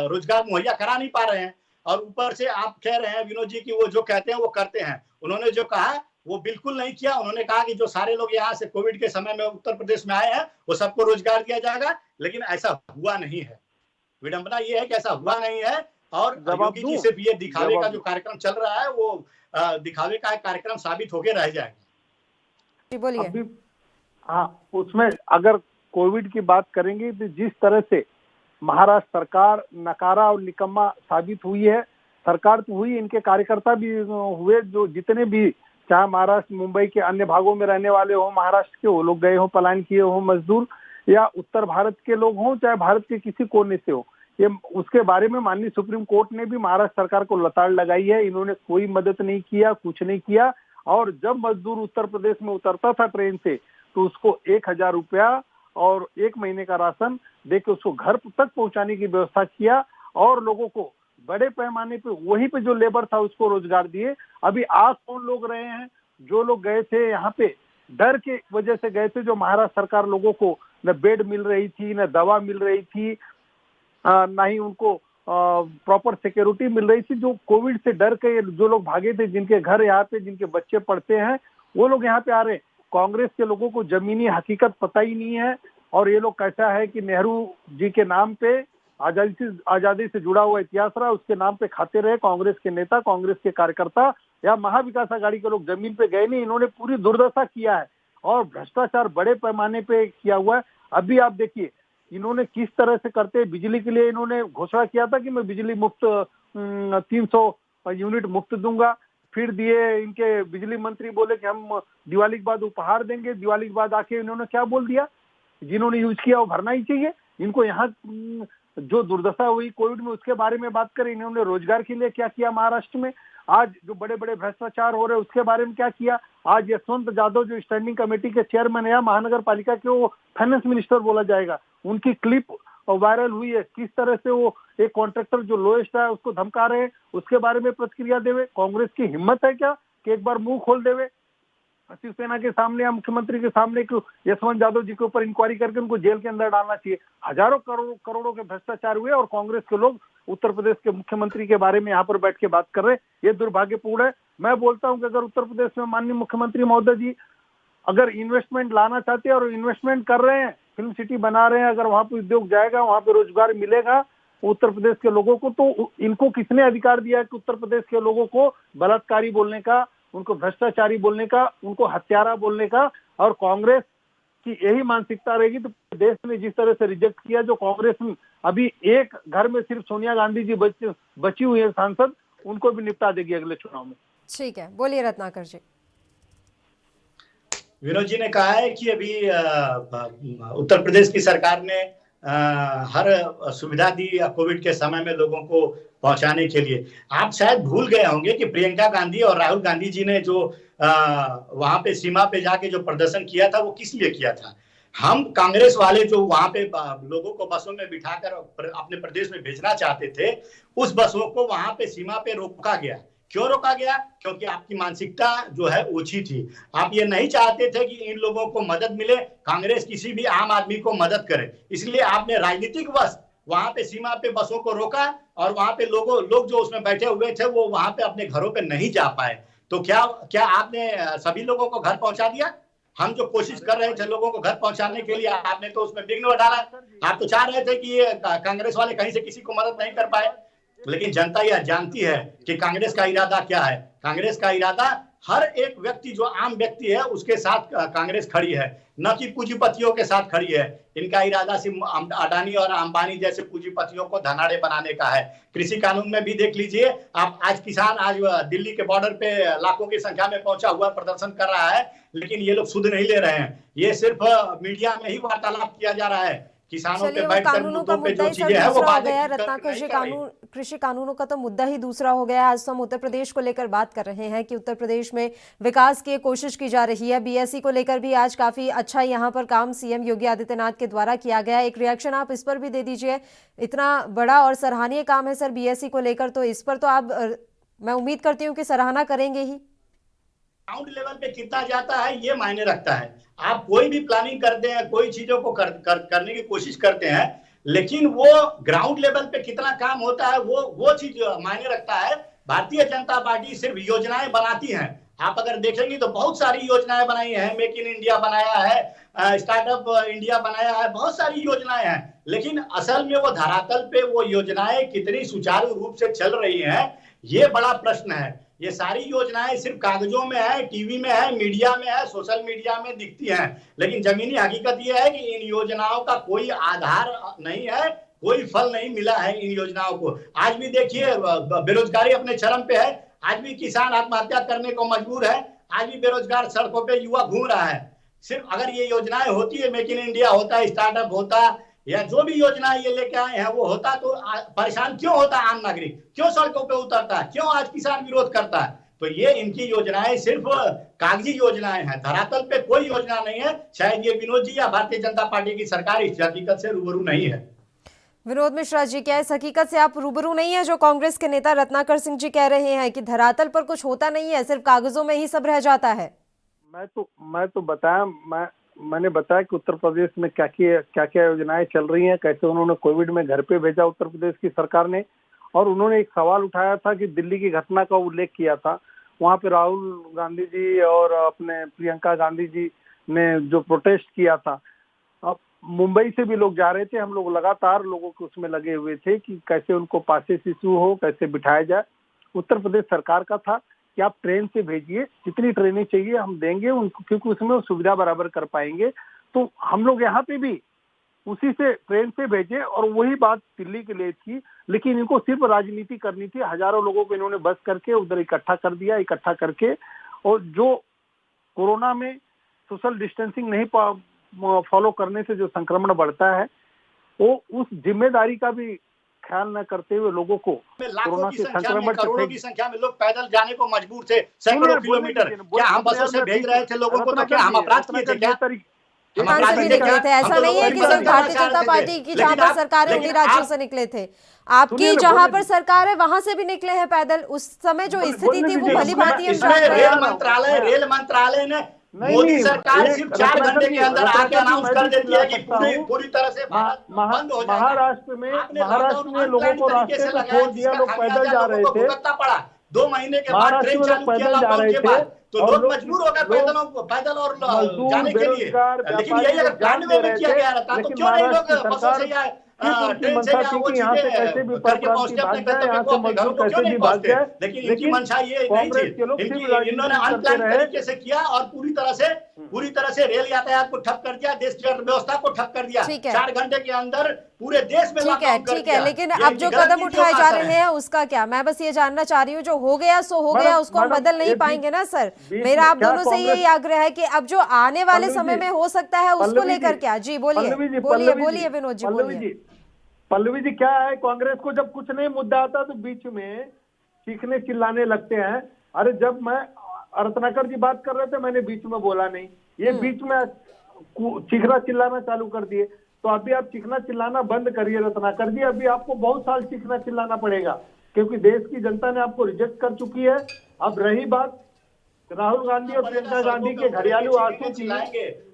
रोजगार मुहैया करा नहीं पा रहे हैं और ऊपर से आप कह रहे हैं विनोद जी की वो जो कहते हैं वो करते हैं। उन्होंने जो कहा वो बिल्कुल नहीं किया। उन्होंने कहा कि जो सारे लोग यहाँ से कोविड के समय में उत्तर प्रदेश में आए हैं वो सबको रोजगार दिया जाएगा, लेकिन ऐसा हुआ नहीं है। विडंबना ये है कि ऐसा हुआ नहीं है और योगी जी सिर्फ ये दिखावे का जो कार्यक्रम चल रहा है वो दिखावे का एक कार्यक्रम साबित होके रह जाएगा। जी बोलिए। अभी हाँ, उसमें अगर कोविड की बात करेंगे तो जिस तरह से महाराष्ट्र सरकार नकारा और निकम्मा साबित हुई है, सरकार तो हुई, इनके कार्यकर्ता भी हुए, जो जितने भी चाहे महाराष्ट्र मुंबई के अन्य भागों में रहने वाले हो, महाराष्ट्र के वो लोग गए हो, पलायन किए हो मजदूर, या उत्तर भारत के लोग हों, चाहे भारत के किसी कोने से हो, ये उसके बारे में माननीय सुप्रीम कोर्ट ने भी महाराष्ट्र सरकार को लताड़ लगाई है। इन्होंने कोई मदद नहीं किया, कुछ नहीं किया। और जब मजदूर उत्तर प्रदेश में उतरता था ट्रेन से, तो उसको 1,000 रुपया और 1 महीने का राशन देके उसको घर तक पहुंचाने की व्यवस्था किया, और लोगों को बड़े पैमाने पे वहीं पे जो लेबर था उसको रोजगार दिए। अभी आज कौन लोग रहे हैं? जो लोग गए थे यहाँ पे डर के वजह से गए थे, जो महाराष्ट्र सरकार लोगों को न बेड मिल रही थी, न दवा मिल रही थी, ना ही उनको प्रॉपर सिक्योरिटी मिल रही थी। जो कोविड से डर के जो लोग भागे थे, जिनके घर यहाँ पे, जिनके बच्चे पढ़ते हैं, वो लोग यहाँ पे आ रहे हैं। कांग्रेस के लोगों को जमीनी हकीकत पता ही नहीं है, और ये लोग कैसा है कि नेहरू जी के नाम पे आजादी से जुड़ा हुआ इतिहास रहा, उसके नाम पे खाते रहे कांग्रेस के नेता, कांग्रेस के कार्यकर्ता या महाविकास आघाड़ी के लोग जमीन पे गए नहीं। इन्होंने पूरी दुर्दशा किया है और भ्रष्टाचार बड़े पैमाने पे किया हुआ है। अभी आप देखिए इन्होंने किस तरह से करते, बिजली के लिए इन्होंने घोषणा किया था कि मैं बिजली मुफ्त 300 यूनिट मुफ्त दूंगा, फिर दिए। इनके बिजली मंत्री बोले कि हम दिवाली के बाद उपहार देंगे, दिवाली के बाद आके इन्होंने क्या बोल दिया? जिन्होंने यूज किया वो भरना ही चाहिए। इनको यहाँ जो दुर्दशा हुई कोविड में उसके बारे में बात करें, इन्होंने रोजगार के लिए क्या किया महाराष्ट्र में, आज जो बड़े बड़े भ्रष्टाचार हो रहे हैं उसके बारे में क्या किया। आज यशवंत जाधव जो स्टैंडिंग कमेटी के चेयरमैन है महानगर पालिका के, वो फाइनेंस मिनिस्टर बोला जाएगा, उनकी क्लिप वायरल हुई है। किस तरह से वो एक कॉन्ट्रैक्टर जो लोएस्ट है उसको धमका रहे हैं, उसके बारे में प्रतिक्रिया देवे। कांग्रेस की हिम्मत है क्या कि एक बार मुंह खोल देवे शिवसेना के सामने या मुख्यमंत्री के सामने कि यशवंत यादव जी के ऊपर इंक्वायरी करके उनको जेल के अंदर डालना चाहिए। हजारों करोड़ों के भ्रष्टाचार हुए और कांग्रेस के लोग उत्तर प्रदेश के मुख्यमंत्री के बारे में यहाँ पर बैठ के बात कर रहे हैं, ये दुर्भाग्यपूर्ण है। मैं बोलता हूँ कि अगर उत्तर प्रदेश में माननीय मुख्यमंत्री महोदय जी अगर इन्वेस्टमेंट लाना चाहते हैं और इन्वेस्टमेंट कर रहे हैं, फिल्म सिटी बना रहे हैं, अगर वहां पे उद्योग जाएगा, वहां पे रोजगार मिलेगा उत्तर प्रदेश के लोगों को, तो इनको किसने अधिकार दिया है कि उत्तर प्रदेश के लोगों को बलात्कारी बोलने का, उनको भ्रष्टाचारी बोलने का, उनको हत्यारा बोलने का। और कांग्रेस की यही मानसिकता रहेगी तो देश ने जिस तरह से रिजेक्ट किया, जो कांग्रेस में अभी एक घर में सिर्फ सोनिया गांधी जी बची हुई है सांसद, उनको भी निपटा देगी अगले चुनाव में। ठीक है, बोलिए रत्नाकर जी। विनोद जी ने कहा है कि अभी उत्तर प्रदेश की सरकार ने हर सुविधा दी कोविड के समय में लोगों को पहुंचाने के लिए। आप शायद भूल गए होंगे कि प्रियंका गांधी और राहुल गांधी जी ने जो वहां पे सीमा पे जाके जो प्रदर्शन किया था वो किस लिए किया था? हम कांग्रेस वाले जो वहां पे लोगों को बसों में बिठाकर अपने प्रदेश में भेजना चाहते थे, उस बसों को वहां पे सीमा पे रोका गया। क्यों रोका गया? क्योंकि आपकी मानसिकता जो है ओछी थी। आप ये नहीं चाहते थे कि इन लोगों को मदद मिले, कांग्रेस किसी भी आम आदमी को मदद करे, इसलिए आपने राजनीतिक वश वहां पे सीमा पे बसों को रोका और वहां पे लोग जो उसमें बैठे हुए थे वो वहां पे अपने घरों पे नहीं जा पाए। तो क्या आपने सभी लोगों को घर पहुंचा दिया? हम जो कोशिश कर रहे थे लोगों को घर पहुंचाने के लिए, आपने तो उसमें विघ्न डाला। आप तो चाह रहे थे कि ये कांग्रेस वाले कहीं से किसी को मदद नहीं कर पाए, लेकिन जनता यह जानती है कि कांग्रेस का इरादा क्या है। कांग्रेस का इरादा हर एक व्यक्ति जो आम व्यक्ति है उसके साथ कांग्रेस खड़ी है, न कि पूंजीपतियों के साथ खड़ी है। इनका इरादा सिर्फ अडानी और अंबानी जैसे पूंजीपतियों को धनाढ़ बनाने का है। कृषि कानून में भी देख लीजिए आप, आज किसान आज दिल्ली के बॉर्डर पे लाखों की संख्या में पहुंचा हुआ प्रदर्शन कर रहा है, लेकिन ये लोग सुध नहीं ले रहे हैं। ये सिर्फ मीडिया में ही वार्तालाप किया जा रहा है। किसानों पे बैठकर मुद्दों पे जो चीजें हैं वो बातें रत्नाकर जी, कृषि कानूनों का तो मुद्दा ही दूसरा हो गया। आज तो हम उत्तर प्रदेश को लेकर बात कर रहे हैं कि उत्तर प्रदेश में विकास की कोशिश की जा रही है। बीएसई को लेकर भी आज काफी अच्छा यहाँ पर काम सीएम योगी आदित्यनाथ के द्वारा किया गया। एक रिएक्शन आप इस पर भी दे दीजिए। इतना बड़ा और सराहनीय काम है सर बीएसई को लेकर, तो इस पर तो आप, मैं उम्मीद करती हूँ कि सराहना करेंगे ही। ग्राउंड लेवल पे कितना जाता है ये मायने रखता है। आप कोई भी प्लानिंग करते हैं, कोई चीजों को करने की कोशिश करते हैं, लेकिन वो ग्राउंड लेवल पे कितना काम होता है वो चीज मायने रखता है। भारतीय जनता पार्टी सिर्फ योजनाएं बनाती है। आप अगर देखेंगे तो बहुत सारी योजनाएं बनाई है, मेक इन इंडिया बनाया है, स्टार्टअप इंडिया बनाया है, बहुत सारी योजनाएं हैं, लेकिन असल में वो धरातल पे वो योजनाएं कितनी सुचारू रूप से चल रही हैं, ये बड़ा प्रश्न है। ये सारी योजनाएं सिर्फ कागजों में है, टीवी में है, मीडिया में है, सोशल मीडिया में दिखती हैं, लेकिन जमीनी हकीकत ये है कि इन योजनाओं का कोई आधार नहीं है, कोई फल नहीं मिला है इन योजनाओं को। आज भी देखिए बेरोजगारी अपने चरम पे है, आज भी किसान आत्महत्या करने को मजबूर है, आज भी बेरोजगार सड़कों पे युवा घूम रहा है। सिर्फ अगर ये योजनाएं होती है, मेक इन इंडिया होता, स्टार्टअप होता, या जो भी योजनाएं ये लेके आए हैं वो होता, तो परेशान क्यों होता आम नागरिक, क्यों सड़कों पे उतरता है, क्यों आज किसान विरोध करता है? तो ये इनकी योजनाएं सिर्फ कागजी योजनाएं हैं, धरातल पे कोई योजना नहीं है। शायद ये विनोद जी या भारतीय जनता पार्टी की सरकार इस हकीकत से रूबरू नहीं है। विनोद मिश्रा जी, क्या इस हकीकत से आप रूबरू नहीं है जो कांग्रेस के नेता रत्नाकर सिंह जी कह रहे हैं कि धरातल पर कुछ होता नहीं है, सिर्फ कागजों में ही सब रह जाता है? मैं तो मैंने बताया कि उत्तर प्रदेश में क्या क्या योजनाएं चल रही हैं, कैसे उन्होंने कोविड में घर पे भेजा उत्तर प्रदेश की सरकार ने। और उन्होंने एक सवाल उठाया था कि दिल्ली की घटना का उल्लेख किया था, वहां पे राहुल गांधी जी और अपने प्रियंका गांधी जी ने जो प्रोटेस्ट किया था। अब मुंबई से भी लोग जा रहे थे, हम लोग लगातार लोगों के उसमें लगे हुए थे कि कैसे उनको पासेस इशू हो, कैसे बिठाया जाए। उत्तर प्रदेश सरकार का था कि आप ट्रेन से भेजिए, जितनी ट्रेनें चाहिए हम देंगे उनको, क्योंकि उसमें वो सुविधा बराबर कर पाएंगे। तो हम लोग यहाँ पे भी उसी से ट्रेन से भेजे, और वही बात दिल्ली के लिए थी। लेकिन इनको सिर्फ राजनीति करनी थी, हजारों लोगों को इन्होंने बस करके उधर इकट्ठा कर दिया, इकट्ठा करके। और जो कोरोना में सोशल डिस्टेंसिंग नहीं फॉलो करने से जो संक्रमण बढ़ता है, वो उस जिम्मेदारी का भी ख्याल न करते हुए लोगों को कोरोना के संक्रमण, करोड़ों की संख्या में लोग पैदल जाने को मजबूर थे, सैकड़ों किलोमीटर। क्या हम बसों से भेज रहे थे लोगों को? तो क्या हम अपराध किए थे? क्या कहाँ से भी निकले थे? ऐसा नहीं है कि सिर्फ भारतीय जनता पार्टी की जहाँ पर सरकार है उन्हीं राज्यों से निकले थे। आपकी जहाँ पर सरकार है वहां से भी निकले हैं पैदल। उस समय जो स्थिति थी वो भली भांति हम जान रहे हैं। रेल मंत्रालय ने, मोदी सरकार सिर्फ 4 घंटे के अंदर आके अनाउंस कर देती है कि पूरी तरह से बंद हो जाएगा। महाराष्ट्र में लोगों को रास्ते पे छोड़ दिया, लोग पैदल जा रहे थे। 2 महीने के बाद ट्रेन चालू किया लॉकडाउन के बाद, तो लोग मजबूर हो गए पैदल और जाने के लिए। लेकिन यही अगर 92 में किया गया रहता तो क्यों नहीं लोग बसों से या ट्रेन से या वो चीजें करके पहुंचते अपने गंतव्य को, अपने घरों को क्यों नहीं पहुंचते? लेकिन इनकी मंशा ये नहीं थी, इन्होंने अनप्लान तरीके से किया और पूरी तरह से रेल यातायात को ठप कर दिया, देश की अर्थव्यवस्था को ठप कर दिया। 4 घंटे के अंदर पूरे देश में लॉकडाउन कर दिया। ठीक है, लेकिन अब जो कदम उठाए जा रहे हैं उसका क्या? मैं बस ये जानना चाह रही हूँ, जो हो गया सो हो गया, उसको हम बदल नहीं पाएंगे ना सर। मेरा आप दोनों से यही आग्रह है कि अब जो आने वाले समय में हो सकता है उसको लेकर क्या? जी बोलिए विनोद जी, बोलिए। पल्लवी जी, क्या है, कांग्रेस को जब कुछ नहीं मुद्दा आता तो बीच में चीखने चिल्लाने लगते हैं। अरे जब मैं रत्नाकर जी बात कर रहे थे मैंने बीच में बोला नहीं, ये बीच में चीखना चिल्लाना चालू कर दिए। तो अभी आप चीखना चिल्लाना बंद करिए रत्नाकर जी, अभी आपको बहुत साल चीखना चिल्लाना पड़ेगा, क्योंकि देश की जनता ने आपको रिजेक्ट कर चुकी है। अब रही बात राहुल गांधी और प्रियंका गांधी के घड़ियालू आंसू की,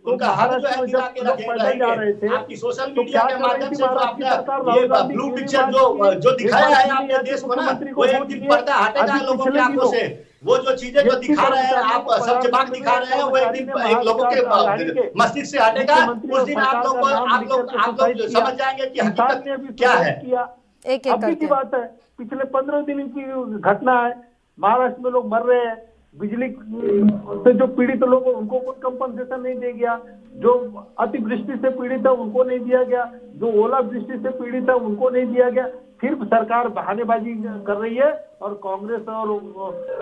तो महाराष्ट्र में जब लोग पैदल जा रहे थे आपकी सोशल मीडिया के माध्यम से आपने ब्लू पिक्चर जो दिखाया है आपने देश को ना, वो एक दिन पर्दा हटेगा लोगों की आंखों से। वो जो चीजें जो दिखा रहे हैं आप, सब बात दिखा रहे हैं, वो एक दिन लोगों के मस्तिष्क से हटेगा। उस दिन आप लोग समझ जाएंगे कि हकीकत क्या है। अभी की बात है, पिछले 15 दिन की घटना है, महाराष्ट्र में लोग मर रहे हैं, बिजली से जो पीड़ित लोग उनको कोई कंपनसेशन नहीं दिया गया, जो अतिवृष्टि से पीड़ित है उनको नहीं दिया गया, जो ओला वृष्टि से पीड़ित है उनको नहीं दिया गया। फिर सरकार बहानेबाजी कर रही है और कांग्रेस और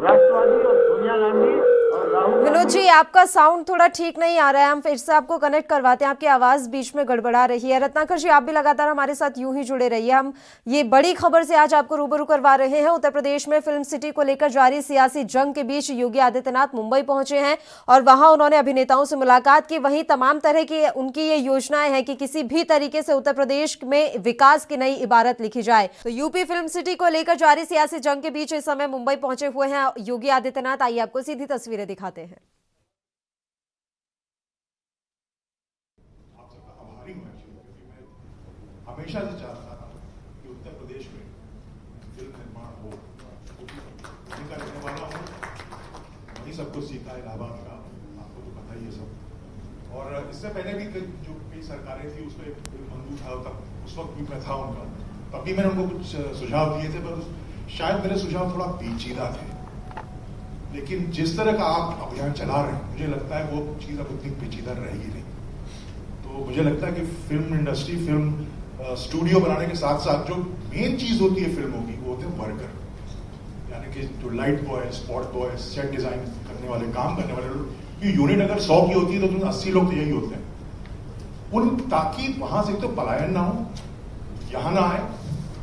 राष्ट्रवादी और सोनिया गांधी और राहुल। विनोद जी, आपका साउंड थोड़ा ठीक नहीं आ रहा है, हम फिर से आपको कनेक्ट करवाते हैं, आपकी आवाज बीच में गड़बड़ा रही है। रत्नाकर जी, आप भी लगातार हमारे साथ यूं ही जुड़े रहिए। हम ये बड़ी खबर से आज आपको रूबरू करवा रहे हैं। उत्तर प्रदेश में फिल्म सिटी को लेकर जारी सियासी जंग के बीच योगी आदित्यनाथ मुंबई पहुंचे हैं और वहां उन्होंने अभिनेताओं से मुलाकात की। वहीं तमाम तरह की उनकी ये योजनाएं हैं कि किसी भी तरीके से उत्तर प्रदेश में विकास की नई इबारत लिखी जाए। तो यूपी फिल्म सिटी को लेकर जारी सियासी जंग के बीच इस समय मुंबई पहुंचे हुए हैं योगी आदित्यनाथ। आइए आपको सीधी तस्वीरें दिखाते हैं। हमेशा से चाहता था कि उत्तर प्रदेश में फिल्म निर्माण हो, का रहने वाला हूँ, वही सब कुछ सीखा इलाहाबाद का, आपको तो पता ही है सब। और इससे पहले भी जो कई सरकारें थी उसमें मंजूर था, तब उस वक्त भी मैं था उनका, तब भी मैंने उनको कुछ सुझाव दिए थे, पर शायद मेरे सुझाव थोड़ा पेचीदा थे। लेकिन जिस तरह का आप अभियान चला रहे हैं, मुझे लगता है वो चीज अब उतनी पेचीदा रहेगी नहीं। तो मुझे लगता है कि फिल्म इंडस्ट्री, फिल्म स्टूडियो बनाने के साथ साथ जो मेन चीज होती है फिल्मों की, वो होते हैं वर्कर, यानी कि जो light boy, spot boy, set design करने वाले, काम करने वाले लोग। ये यूनिट अगर 100 की होती है तो 80 लोग तो यही होते हैं ताकि वहां से तो पलायन ना हो, यहां ना आए।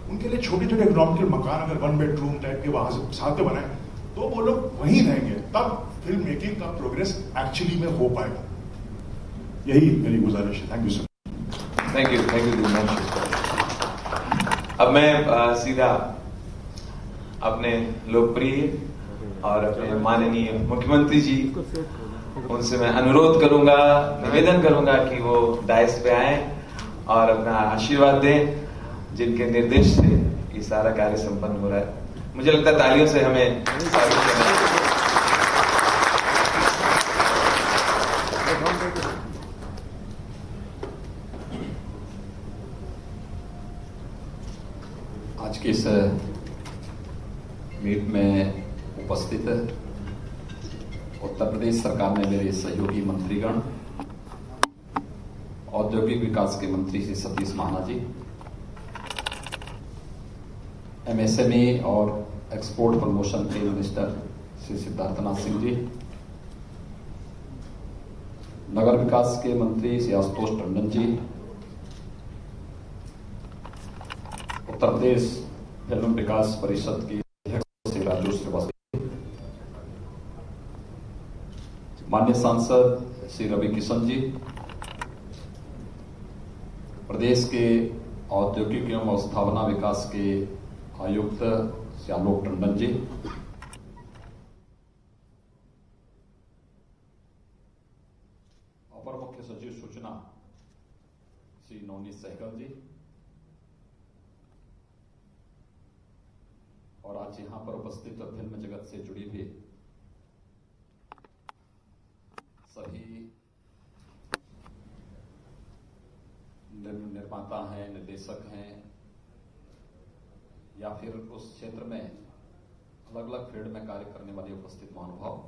उनके लिए छोटे छोटे इकोनॉमिकल मकान अगर 1 बेडरूम टाइप के वहां से साथ में बनाए तो वो लोग वहीं रहेंगे, तब फिल्म मेकिंग का प्रोग्रेस एक्चुअली में हो पाएगा। यही मेरी गुजारिश है। Thank you sir. Thank you Dinesh. अब मैं सीधा अपने लोकप्रिय और अपने माननीय मुख्यमंत्री जी, उनसे मैं अनुरोध करूंगा, निवेदन करूंगा कि वो डायस पे आए और अपना आशीर्वाद दें, जिनके निर्देश से ये सारा कार्य संपन्न हो रहा है। मुझे लगता है तालियों से हमें स्वागत करना चाहिए। आज की इस मीट में उपस्थित उत्तर प्रदेश सरकार में मेरे सहयोगी मंत्रीगण, औद्योगिक विकास के मंत्री श्री सतीश महाना जी, एमएसएमई और एक्सपोर्ट प्रमोशन के मिनिस्टर श्री सिद्धार्थनाथ सिंह जी, नगर विकास के मंत्री श्री आशुतोष टंडन जी, उत्तर प्रदेश फिल्म विकास परिषद की अध्यक्ष श्री राजू श्रीवास्तव, माननीय सांसद श्री रवि किशन जी, प्रदेश के औद्योगिक एवं स्थापना विकास के आयुक्त श्री आलोक टंडन जी, अपर मुख्य सचिव सूचना श्री नवनीत सहगल जी, और आज यहां पर उपस्थित फिल्म जगत से जुड़ी हुई सभी निर्माता हैं, निर्देशक हैं, या फिर उस क्षेत्र में अलग अलग फील्ड में कार्य करने वाले उपस्थित महानुभाव,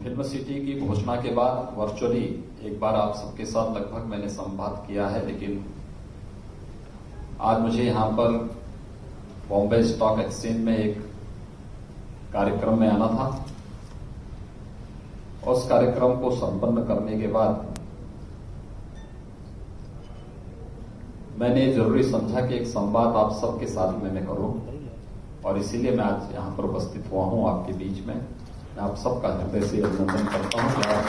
फिल्म सिटी की घोषणा के बाद वर्चुअली एक बार आप सबके साथ लगभग मैंने संवाद किया है, लेकिन आज मुझे यहां पर बॉम्बे स्टॉक एक्सचेंज में एक कार्यक्रम में आना था। उस कार्यक्रम को संपन्न करने के बाद मैंने जरूरी समझा कि एक संवाद आप सबके साथ में मैं करूं, और इसीलिए मैं आज यहां पर उपस्थित हुआ हूं आपके बीच में। मैं आप सबका हृदय से अभिनंदन करता हूं कि आप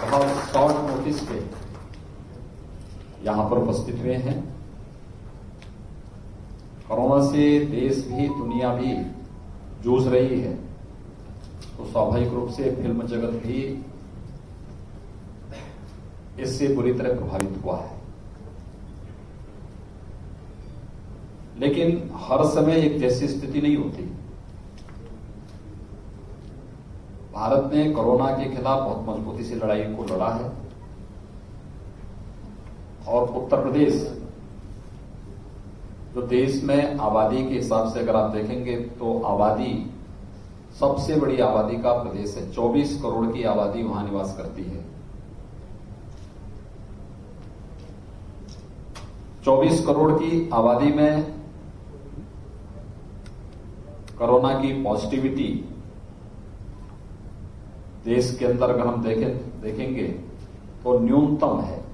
बहुत शॉर्ट नोटिस पे यहां पर उपस्थित हुए हैं। कोरोना से देश भी दुनिया भी जूझ रही है, तो स्वाभाविक रूप से फिल्म जगत भी इससे बुरी तरह प्रभावित हुआ है। लेकिन हर समय एक जैसी स्थिति नहीं होती। भारत ने कोरोना के खिलाफ बहुत मजबूती से लड़ाई को लड़ा है, और उत्तर प्रदेश जो देश में आबादी के हिसाब से अगर आप देखेंगे तो आबादी सबसे बड़ी आबादी का प्रदेश है। 24 करोड़ की आबादी वहां निवास करती है। 24 करोड़ की आबादी में कोरोना की पॉजिटिविटी देश के अंदर अगर हम देखेंगे तो न्यूनतम है।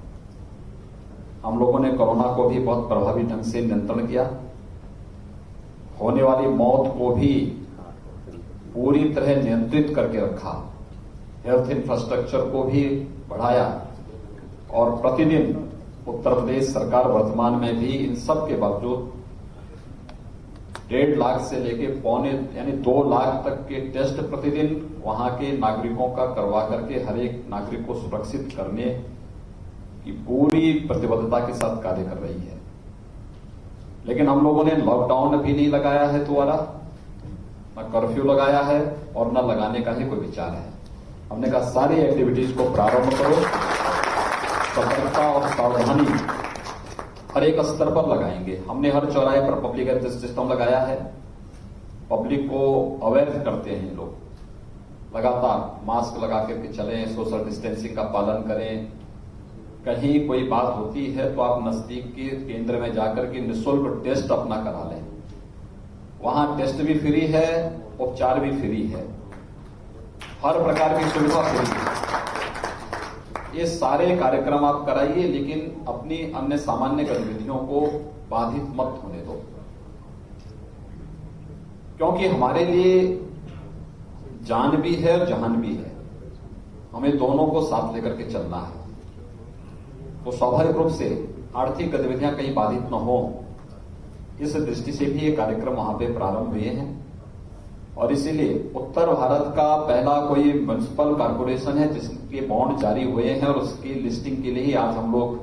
हम लोगों ने कोरोना को भी बहुत प्रभावी ढंग से नियंत्रण किया, होने वाली मौत को भी पूरी तरह नियंत्रित करके रखा, हेल्थ इंफ्रास्ट्रक्चर को भी बढ़ाया, और प्रतिदिन उत्तर प्रदेश सरकार वर्तमान में भी इन सब के बावजूद 1.5 लाख से लेके पौने यानी 2 लाख तक के टेस्ट प्रतिदिन वहां के नागरिकों का करवा करके हर एक नागरिक को सुरक्षित करने की पूरी प्रतिबद्धता के साथ कार्य कर रही है। लेकिन हम लोगों ने लॉकडाउन भी नहीं लगाया है दोबारा, न कर्फ्यू लगाया है और न लगाने का ही कोई विचार है। हमने कहा सारी एक्टिविटीज को प्रारंभ करो, सतर्कता और सावधानी हर एक स्तर पर लगाएंगे। हमने हर चौराहे पर पब्लिक एड्रेस सिस्टम लगाया है। पब्लिक को अवेयर करते हैं लोग, लगातार मास्क लगा करके चलें, सोशल डिस्टेंसिंग का पालन करें। कहीं कोई बात होती है तो आप नजदीक के केंद्र में जाकर के निःशुल्क टेस्ट अपना करा लें। वहां टेस्ट भी फ्री है, उपचार भी फ्री है, हर प्रकार की सुविधा फ्री है। ये सारे कार्यक्रम आप कराइए, लेकिन अपनी अन्य सामान्य गतिविधियों को बाधित मत होने दो, क्योंकि हमारे लिए जान भी है और जहान भी है। हमें दोनों को साथ लेकर के चलना है। तो स्वाभाविक रूप से आर्थिक गतिविधियां कहीं बाधित न हो, इस दृष्टि से भी ये कार्यक्रम वहां पे प्रारंभ हुए हैं। और इसीलिए उत्तर भारत का पहला कोई म्युनिसिपल कॉर्पोरेशन है जिसके बॉन्ड जारी हुए हैं, और उसकी लिस्टिंग के लिए ही आज हम लोग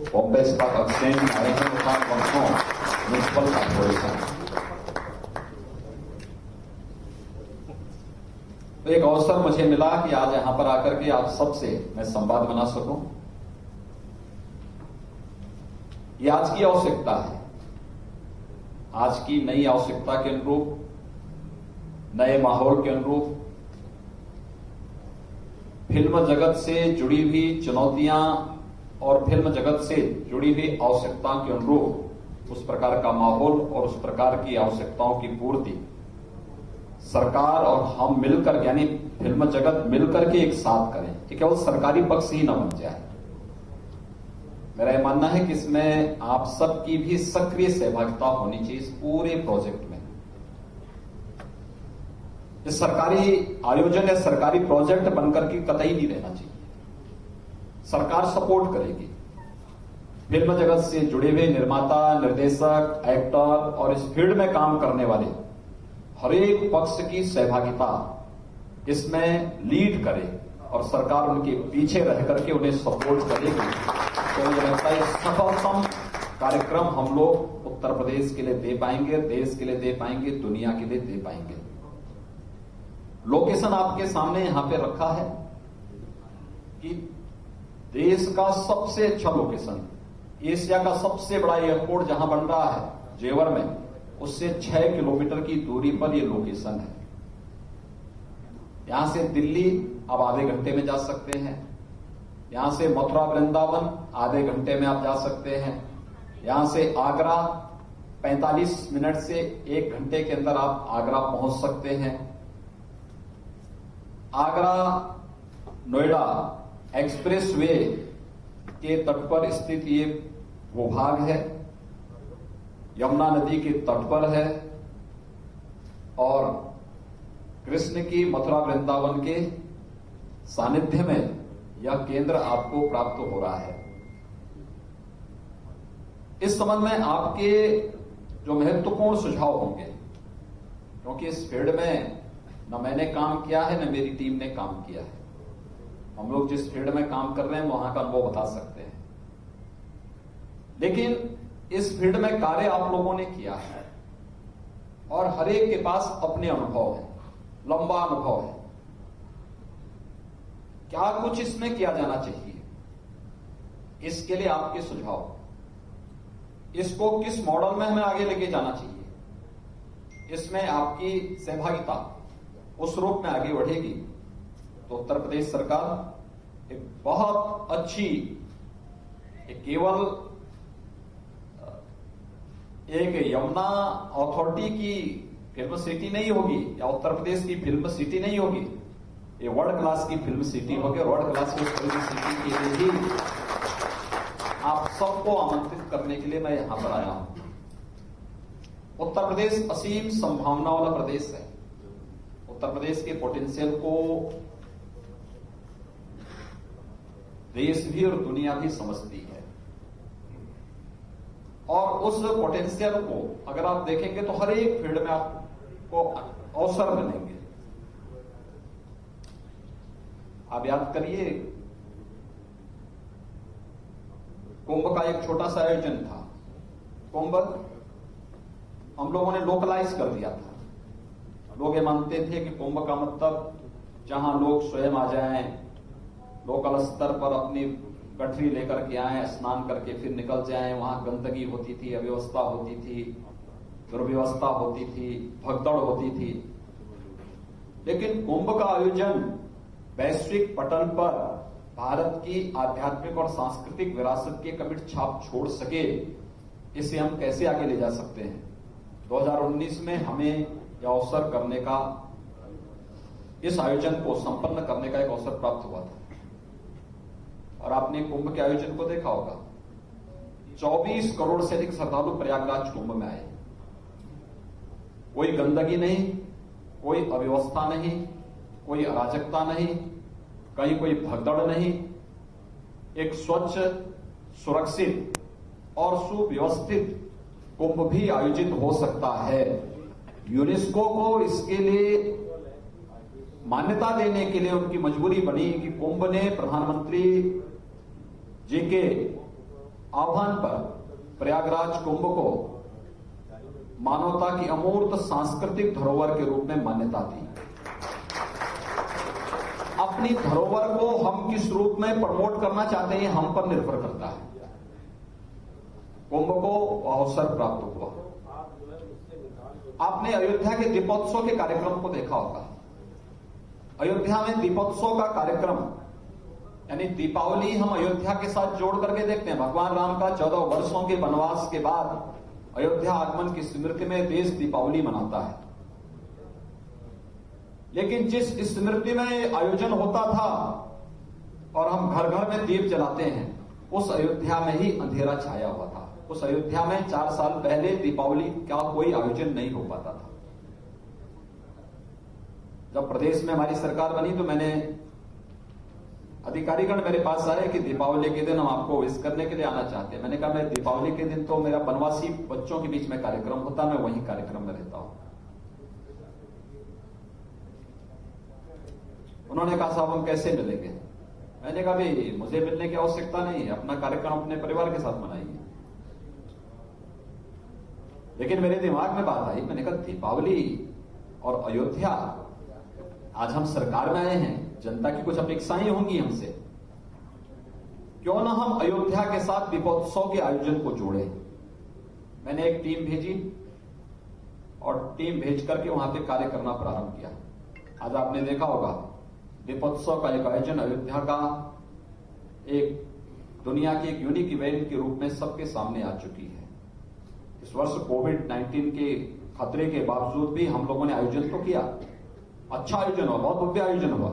बॉम्बे स्टॉक एक्सचेंज में आए हैं। उसका म्युनिसिपल कॉर्पोरेशन तो एक अवसर मुझे मिला कि आज यहां पर आकर के आप सबसे मैं संवाद बना सकूं। ये आज की आवश्यकता है, आज की नई आवश्यकता के अनुरूप, नए माहौल के अनुरूप, फिल्म जगत से जुड़ी हुई चुनौतियां और फिल्म जगत से जुड़ी हुई आवश्यकताओं के अनुरूप उस प्रकार का माहौल और उस प्रकार की आवश्यकताओं की पूर्ति सरकार और हम मिलकर, यानी फिल्म जगत मिलकर के एक साथ करें कि केवल सरकारी पक्ष ही न बन जाए। मेरा यह मानना है कि इसमें आप सबकी भी सक्रिय सहभागिता होनी चाहिए इस पूरे प्रोजेक्ट में। ये सरकारी आयोजन या सरकारी प्रोजेक्ट बनकर के कतई नहीं रहना चाहिए। सरकार सपोर्ट करेगी। फिल्म जगत से जुड़े हुए निर्माता, निर्देशक, एक्टर और इस फील्ड में काम करने वाले हर एक पक्ष की सहभागिता इसमें लीड करे और सरकार उनके पीछे रह करके उन्हें सपोर्ट करेगी। तो मुझे लगता है सफलतम कार्यक्रम हम लोग उत्तर प्रदेश के लिए दे पाएंगे, देश के लिए दे पाएंगे, दुनिया के लिए दे पाएंगे। लोकेशन आपके सामने यहां पे रखा है कि देश का सबसे अच्छा लोकेशन, एशिया का सबसे बड़ा एयरपोर्ट जहां बन रहा है जेवर में, उससे 6 किलोमीटर की दूरी पर यह लोकेशन है। यहां से दिल्ली आप आधे घंटे में जा सकते हैं, यहां से मथुरा वृंदावन आधे घंटे में आप जा सकते हैं, यहां से आगरा 45 मिनट से 1 घंटे के अंदर आप आगरा पहुंच सकते हैं। आगरा नोएडा एक्सप्रेस वे के तट पर स्थित ये भूभाग है, यमुना नदी के तट पर है और कृष्ण की मथुरा वृंदावन के सानिध्य में यह केंद्र आपको प्राप्त हो रहा है। इस संबंध में आपके जो महत्वपूर्ण सुझाव होंगे, क्योंकि इस फील्ड में न मैंने काम किया है न मेरी टीम ने काम किया है, हम लोग जिस फील्ड में काम कर रहे हैं वहां का अनुभव बता सकते हैं, लेकिन इस फील्ड में कार्य आप लोगों ने किया है और हर एक के पास अपने अनुभव है, लंबा अनुभव है। क्या कुछ इसमें किया जाना चाहिए, इसके लिए आपके सुझाव, इसको किस मॉडल में हमें आगे लेके जाना चाहिए, इसमें आपकी सहभागिता उस रूप में आगे बढ़ेगी तो उत्तर प्रदेश सरकार एक बहुत अच्छी, केवल एक यमुना अथॉरिटी की फिल्म सिटी नहीं होगी या उत्तर प्रदेश की फिल्म सिटी नहीं होगी, ये वर्ल्ड क्लास की फिल्म सिटी होगी। वर्ल्ड क्लास की फिल्म सिटी के लिए ही आप सबको आमंत्रित करने के लिए मैं यहां पर आया हूं। उत्तर प्रदेश असीम संभावना वाला प्रदेश है। उत्तर प्रदेश के पोटेंशियल को देश भी और दुनिया भी समझती है और उस पोटेंशियल को अगर आप देखेंगे तो हर एक फील्ड में आपको अवसर मिलेंगे। आप याद करिए, कुंभ का एक छोटा सा आयोजन था। कुंभ हम लोगों ने लोकलाइज कर दिया था। लोग ये मानते थे कि कुंभ का मतलब जहां लोग स्वयं आ जाएं, लोकल स्तर पर अपनी गठरी लेकर के आए, स्नान करके फिर निकल जाए। वहां गंदगी होती थी, अव्यवस्था होती थी, दुर्व्यवस्था होती थी, भगदड़ होती थी। लेकिन कुंभ का आयोजन वैश्विक पटल पर भारत की आध्यात्मिक और सांस्कृतिक विरासत की कमिट छाप छोड़ सके, इसे हम कैसे आगे ले जा सकते हैं। 2019 में हमें यह अवसर करने का, इस आयोजन को संपन्न करने का एक अवसर प्राप्त हुआ था। और आपने कुंभ के आयोजन को देखा होगा, 24 करोड़ से अधिक श्रद्धालु प्रयागराज कुंभ में आए। कोई गंदगी नहीं, कोई अव्यवस्था नहीं, कोई अराजकता नहीं, कहीं कोई भगदड़ नहीं। एक स्वच्छ, सुरक्षित और सुव्यवस्थित कुंभ भी आयोजित हो सकता है। यूनेस्को को इसके लिए मान्यता देने के लिए उनकी मजबूरी बनी कि कुंभ ने प्रधानमंत्री जी के आह्वान पर प्रयागराज कुंभ को मानवता की अमूर्त सांस्कृतिक धरोहर के रूप में मान्यता दी। अपनी धरोहर को हम किस रूप में प्रमोट करना चाहते हैं, हम पर निर्भर करता है। कुंभ को अवसर प्राप्त हुआ। आपने अयोध्या के दीपोत्सव के कार्यक्रम को देखा होगा। अयोध्या में दीपोत्सव का कार्यक्रम यानी दीपावली हम अयोध्या के साथ जोड़ करके देखते हैं। भगवान राम का 14 वर्षों के वनवास के बाद अयोध्या आगमन की स्मृति में देश दीपावली मनाता है। लेकिन जिस स्मृति में आयोजन होता था और हम घर घर में दीप जलाते हैं, उस अयोध्या में ही अंधेरा छाया हुआ था। उस अयोध्या में 4 साल पहले दीपावली का कोई आयोजन नहीं हो पाता था। जब प्रदेश में हमारी सरकार बनी तो मैंने अधिकारीगण मेरे पास आए कि दीपावली के दिन हम आपको विश करने के लिए आना चाहते हैं। मैंने कहा मैं दीपावली के दिन तो मेरा वनवासी बच्चों के बीच में कार्यक्रम होता, मैं वहीं कार्यक्रम में रहता हूं। उन्होंने कहा साहब हम कैसे मिलेंगे। मैंने कहा भाई मुझे मिलने की आवश्यकता नहीं है, अपना कार्यक्रम अपने परिवार के साथ मनाइए। लेकिन मेरे दिमाग में बात आई, मैंने कहा दीपावली और अयोध्या, आज हम सरकार में आए हैं, जनता की कुछ अपेक्षाएं होंगी हमसे, क्यों ना हम अयोध्या के साथ दीपोत्सव के आयोजन को जोड़े। मैंने एक टीम भेजी और टीम भेज करके वहां पे कार्य करना प्रारंभ किया। आज आपने देखा होगा दीपोत्सव का एक आयोजन अयोध्या का एक दुनिया के एक यूनिक इवेंट के रूप में सबके सामने आ चुकी है। इस वर्ष कोविड-19 के खतरे के बावजूद भी हम लोगों ने आयोजन तो किया, अच्छा आयोजन हुआ, बहुत भव्य आयोजन हुआ।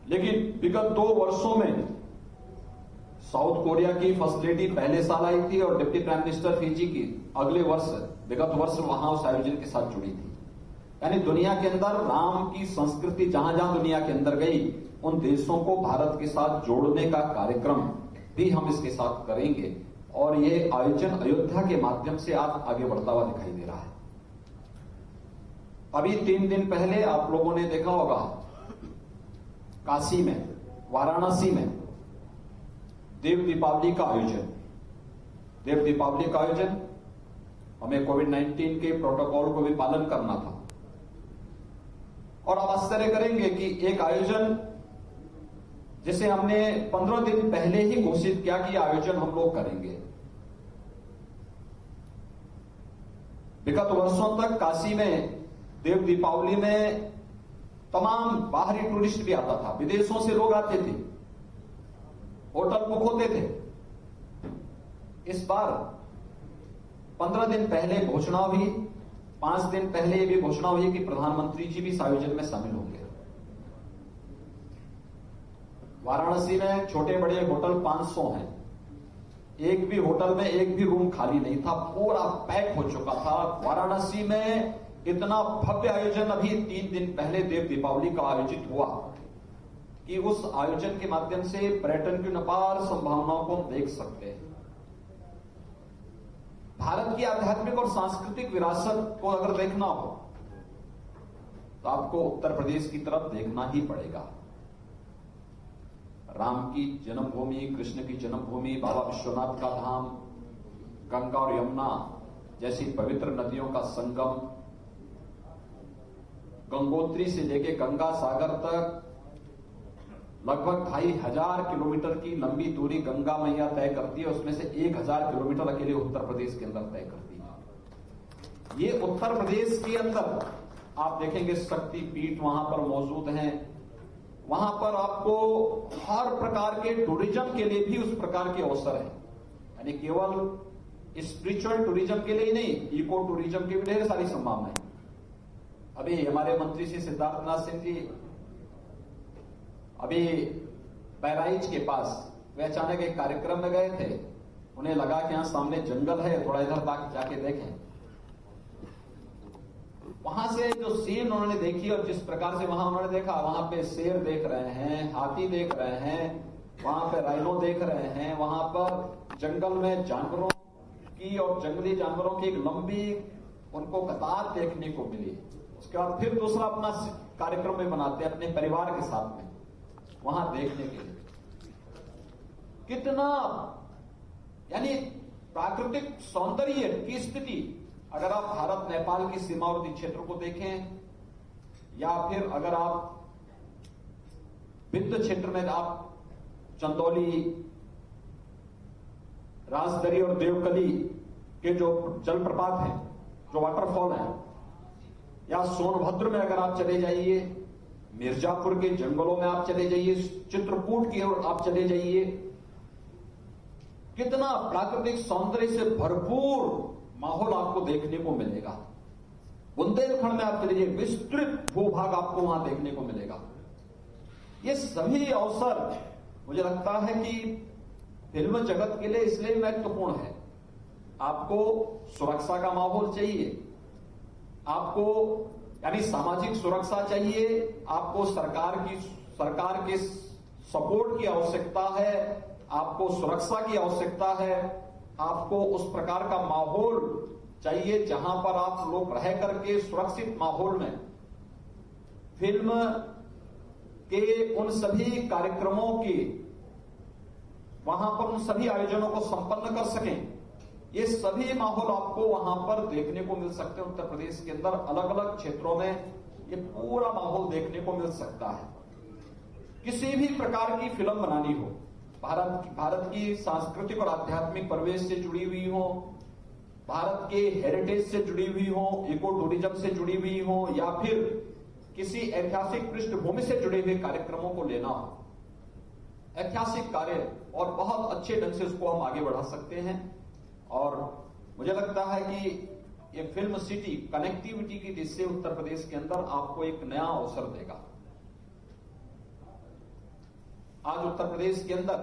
लेकिन विगत 2 वर्षों में साउथ कोरिया की फर्स्ट लेडी पहले साल आई थी और डिप्टी प्राइम मिनिस्टर फिजी की अगले वर्ष, विगत वर्ष वहां उस आयोजन के साथ जुड़ी थी। यानी दुनिया के अंदर राम की संस्कृति जहां जहां दुनिया के अंदर गई, उन देशों को भारत के साथ जोड़ने का कार्यक्रम भी हम इसके साथ करेंगे। और ये आयोजन अयोध्या के माध्यम से आज आगे बढ़ता हुआ दिखाई दे रहा है। अभी 3 दिन पहले आप लोगों ने देखा होगा काशी में, वाराणसी में देव दीपावली का आयोजन। देव दीपावली का आयोजन हमें कोविड-19 के प्रोटोकॉल को भी पालन करना था। और आप आश्चर्य करेंगे कि एक आयोजन जिसे हमने 15 दिन पहले ही घोषित किया कि आयोजन हम लोग करेंगे। विगत वर्षों तक काशी में देव दीपावली में तमाम बाहरी टूरिस्ट भी आता था, विदेशों से लोग आते थे, होटल बुक होते थे। इस बार 15 दिन पहले घोषणा हुई, 5 दिन पहले ये भी घोषणा हुई कि प्रधानमंत्री जी भी इस आयोजन में शामिल होंगे। वाराणसी में छोटे बड़े होटल 500 हैं, एक भी होटल में एक भी रूम खाली नहीं था, पूरा पैक हो चुका था। वाराणसी में इतना भव्य आयोजन अभी 3 दिन पहले देव दीपावली का आयोजित हुआ कि उस आयोजन के माध्यम से पर्यटन की अपार संभावनाओं को हम देख सकते हैं। भारत की आध्यात्मिक और सांस्कृतिक विरासत को अगर देखना हो तो आपको उत्तर प्रदेश की तरफ देखना ही पड़ेगा। राम की जन्मभूमि, कृष्ण की जन्मभूमि, बाबा विश्वनाथ का धाम, गंगा और यमुना जैसी पवित्र नदियों का संगम, गंगोत्री से लेके गंगा सागर तक लगभग 2500 किलोमीटर की लंबी दूरी गंगा मैया तय करती है, उसमें से 1000 किलोमीटर अकेले उत्तर प्रदेश के अंदर तय करती है। ये उत्तर प्रदेश के अंदर आप देखेंगे शक्तिपीठ वहां पर मौजूद हैं, वहां पर आपको हर प्रकार के टूरिज्म के लिए भी उस प्रकार के अवसर हैं, यानी केवल स्पिरिचुअल टूरिज्म के लिए ही नहीं, इको टूरिज्म की भी ढेर सारी संभावनाएं। अभी हमारे मंत्री श्री सिद्धार्थनाथ सिंह जी अभी बहराइच के पास वे अचानक एक कार्यक्रम में गए थे, उन्हें लगा कि यहां सामने जंगल है, थोड़ा इधर जाके देखें। वहां से जो सीन उन्होंने देखी और जिस प्रकार से वहां उन्होंने देखा, वहां पे शेर देख रहे हैं, हाथी देख रहे हैं, वहां पे राइनो देख रहे हैं, वहां पर जंगल में जानवरों की और जंगली जानवरों की एक लंबी उनको कतार देखने को मिली। उसके बाद फिर दूसरा अपना कार्यक्रम में बनाते हैं अपने परिवार के साथ में वहां देखने के लिए। कितना यानी प्राकृतिक सौंदर्य की स्थिति, अगर आप भारत नेपाल की सीमावर्ती क्षेत्र को देखें या फिर अगर आप विंध्य क्षेत्र में आप चंदौली, राजदरी और देवकली के जो जलप्रपात हैं, जो वाटरफॉल हैं, या सोनभद्र में अगर आप चले जाइए, मिर्जापुर के जंगलों में आप चले जाइए, चित्रकूट की ओर आप चले जाइए, कितना प्राकृतिक सौंदर्य से भरपूर माहौल आपको देखने को मिलेगा। बुंदेलखंड में आप चले जाइए, विस्तृत भूभाग आपको वहां देखने को मिलेगा। ये सभी अवसर मुझे लगता है कि फिल्म जगत के लिए इसलिए महत्वपूर्ण है। आपको सुरक्षा का माहौल चाहिए, आपको यानी सामाजिक सुरक्षा चाहिए, आपको सरकार के सपोर्ट की आवश्यकता है, आपको सुरक्षा की आवश्यकता है, आपको उस प्रकार का माहौल चाहिए जहां पर आप लोग रह करके सुरक्षित माहौल में फिल्म के उन सभी कार्यक्रमों की वहां पर उन सभी आयोजनों को संपन्न कर सकें। ये सभी माहौल आपको वहां पर देखने को मिल सकते हैं। उत्तर प्रदेश के अंदर अलग अलग क्षेत्रों में ये पूरा माहौल देखने को मिल सकता है। किसी भी प्रकार की फिल्म बनानी हो, भारत की सांस्कृतिक और आध्यात्मिक परिवेश से जुड़ी हुई हो, भारत के हेरिटेज से जुड़ी हुई हो, इको टूरिज्म से जुड़ी हुई हो, या फिर किसी ऐतिहासिक पृष्ठभूमि से जुड़े हुए कार्यक्रमों को लेना हो, ऐतिहासिक कार्य और बहुत अच्छे ढंग से उसको हम आगे बढ़ा सकते हैं। और मुझे लगता है कि ये फिल्म सिटी कनेक्टिविटी की दृष्टि से उत्तर प्रदेश के अंदर आपको एक नया अवसर देगा। आज उत्तर प्रदेश के अंदर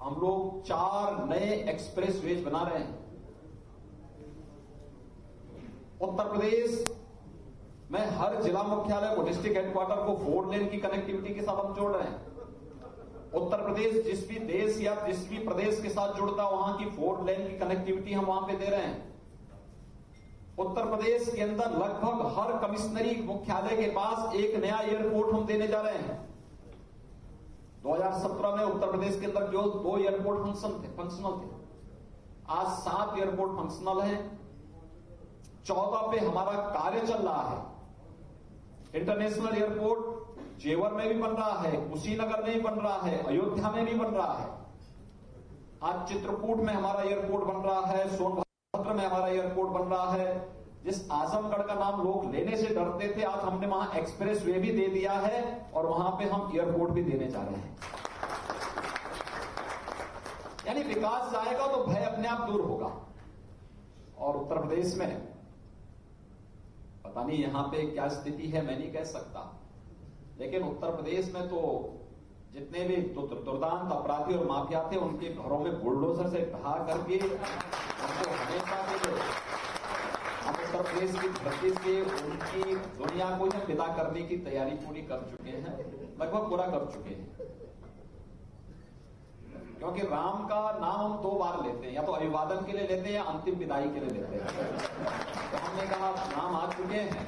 हम लोग 4 नए एक्सप्रेस वेज बना रहे हैं। उत्तर प्रदेश में हर जिला मुख्यालय को, डिस्ट्रिक्ट हेडक्वार्टर को 4 लेन की कनेक्टिविटी के साथ हम जोड़ रहे हैं। उत्तर प्रदेश जिस भी देश या जिस भी प्रदेश के साथ जुड़ता वहां की 4 लेन की कनेक्टिविटी हम वहां पे दे रहे हैं। उत्तर प्रदेश के अंदर लगभग हर कमिश्नरी मुख्यालय के पास एक नया एयरपोर्ट हम देने जा रहे हैं। 2017 में उत्तर प्रदेश के अंदर जो 2 एयरपोर्ट फंक्शनल थे, आज 7 एयरपोर्ट फंक्शनल हैं। 14 पे हमारा कार्य चल रहा है। इंटरनेशनल एयरपोर्ट जेवर में भी बन रहा है, कुशीनगर में भी बन रहा है, अयोध्या में भी बन रहा है। आज चित्रकूट में हमारा एयरपोर्ट बन रहा है, सोनभद्र में हमारा एयरपोर्ट बन रहा है। जिस आजमगढ़ का नाम लोग लेने से डरते थे, आज हमने वहां एक्सप्रेस वे भी दे दिया है और वहां पे हम एयरपोर्ट भी देने जा रहे हैं। यानी विकास जाएगा तो भय अपने आप दूर होगा। और उत्तर प्रदेश में पता नहीं यहां पे क्या स्थिति है, मैं नहीं कह सकता, लेकिन उत्तर प्रदेश में तो जितने भी दुर्दांत अपराधी और माफिया थे, उनके घरों में बुलडोजर से ढहा करके उनको हमेशा के लिए हम उत्तर प्रदेश की धरती से उनकी दुनिया को ही विदा करने की तैयारी पूरी कर चुके हैं, लगभग पूरा कर चुके हैं। क्योंकि राम का नाम हम 2 बार लेते हैं, या तो अभिवादन के लिए लेते हैं या अंतिम विदाई के लिए लेते हैं। तो हमने कहा नाम आ चुके हैं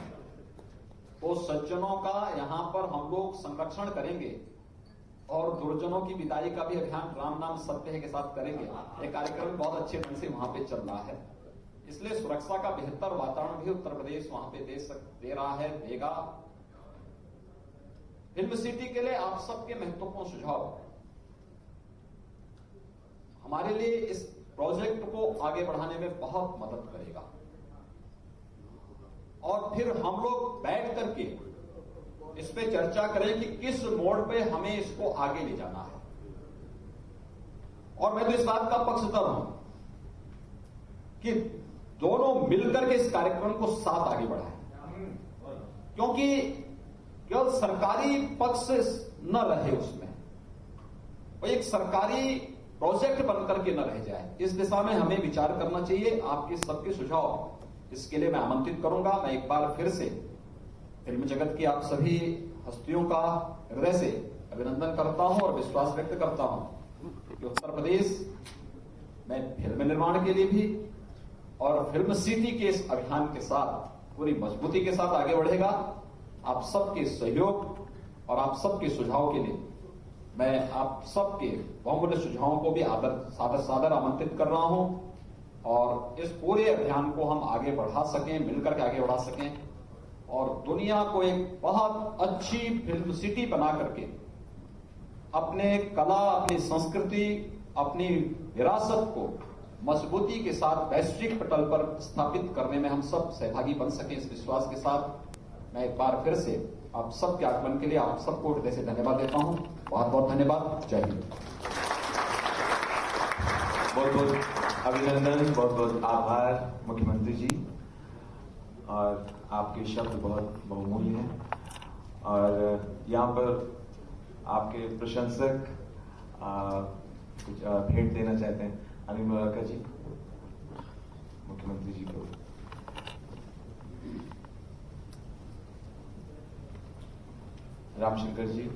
तो सज्जनों का यहां पर हम लोग संरक्षण करेंगे और दुर्जनों की विदाई का भी अभियान राम नाम सत्य है के साथ करेंगे। ये कार्यक्रम बहुत अच्छे ढंग से वहां पे चल रहा है। इसलिए सुरक्षा का बेहतर वातावरण भी उत्तर प्रदेश वहां पे दे रहा है, देगा। फिल्म सिटी के लिए आप सबके महत्वपूर्ण सुझाव हमारे लिए इस प्रोजेक्ट को आगे बढ़ाने में बहुत मदद करेगा। और फिर हम लोग बैठ करके इस पे चर्चा करें कि किस मोड़ पे हमें इसको आगे ले जाना है। और मैं तो इस बात का पक्षधर हूं कि दोनों मिलकर के इस कार्यक्रम को साथ आगे बढ़ाएं, क्योंकि केवल सरकारी पक्ष न रहे उसमें, वो एक सरकारी प्रोजेक्ट बनकर के न रह जाए। इस दिशा में हमें विचार करना चाहिए। आपके सबके सुझाव इसके लिए मैं आमंत्रित करूंगा। मैं एक बार फिर से फिल्म जगत की आप सभी हस्तियों का हृदय से अभिनंदन करता हूं और विश्वास व्यक्त करता हूं कि उत्तर प्रदेश में फिल्म निर्माण के लिए भी और फिल्म सिटी के इस अभियान के साथ पूरी मजबूती के साथ आगे बढ़ेगा। आप सबके सहयोग और आप सबके सुझाव के लिए मैं आप सबके बहुमूल्य सुझावों को भी सादर आमंत्रित कर रहा हूं और इस पूरे अभियान को हम आगे बढ़ा सकें, मिलकर के आगे बढ़ा सकें और दुनिया को एक बहुत अच्छी फिल्म सिटी बना करके अपने कला, अपनी संस्कृति, अपनी विरासत को मजबूती के साथ वैश्विक पटल पर स्थापित करने में हम सब सहभागी बन सकें। इस विश्वास के साथ मैं एक बार फिर से आप सबके आगमन के लिए आप सबको हृदय से धन्यवाद देता हूं। बहुत बहुत धन्यवाद। जय हिंद। बहुत बहुत अभिनंदन, बहुत बहुत आभार मुख्यमंत्री जी। और आपके शब्द बहुत बहुमूल्य हैं और यहाँ पर आपके प्रशंसक कुछ भेंट देना चाहते हैं। अनिल मुरारका जी मुख्यमंत्री जी को। रामशंकर जी,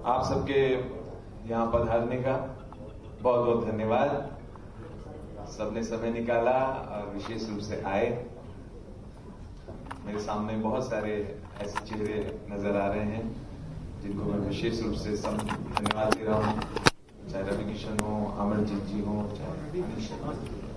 आप सबके यहाँ पधारने का बहुत बहुत धन्यवाद। सबने समय निकाला और विशेष रूप से आए। मेरे सामने बहुत सारे ऐसे चेहरे नजर आ रहे हैं जिनको मैं विशेष रूप से सब धन्यवाद दे रहा हूँ, चाहे रवि किशन हो, अमरजीत जी हो, चाहे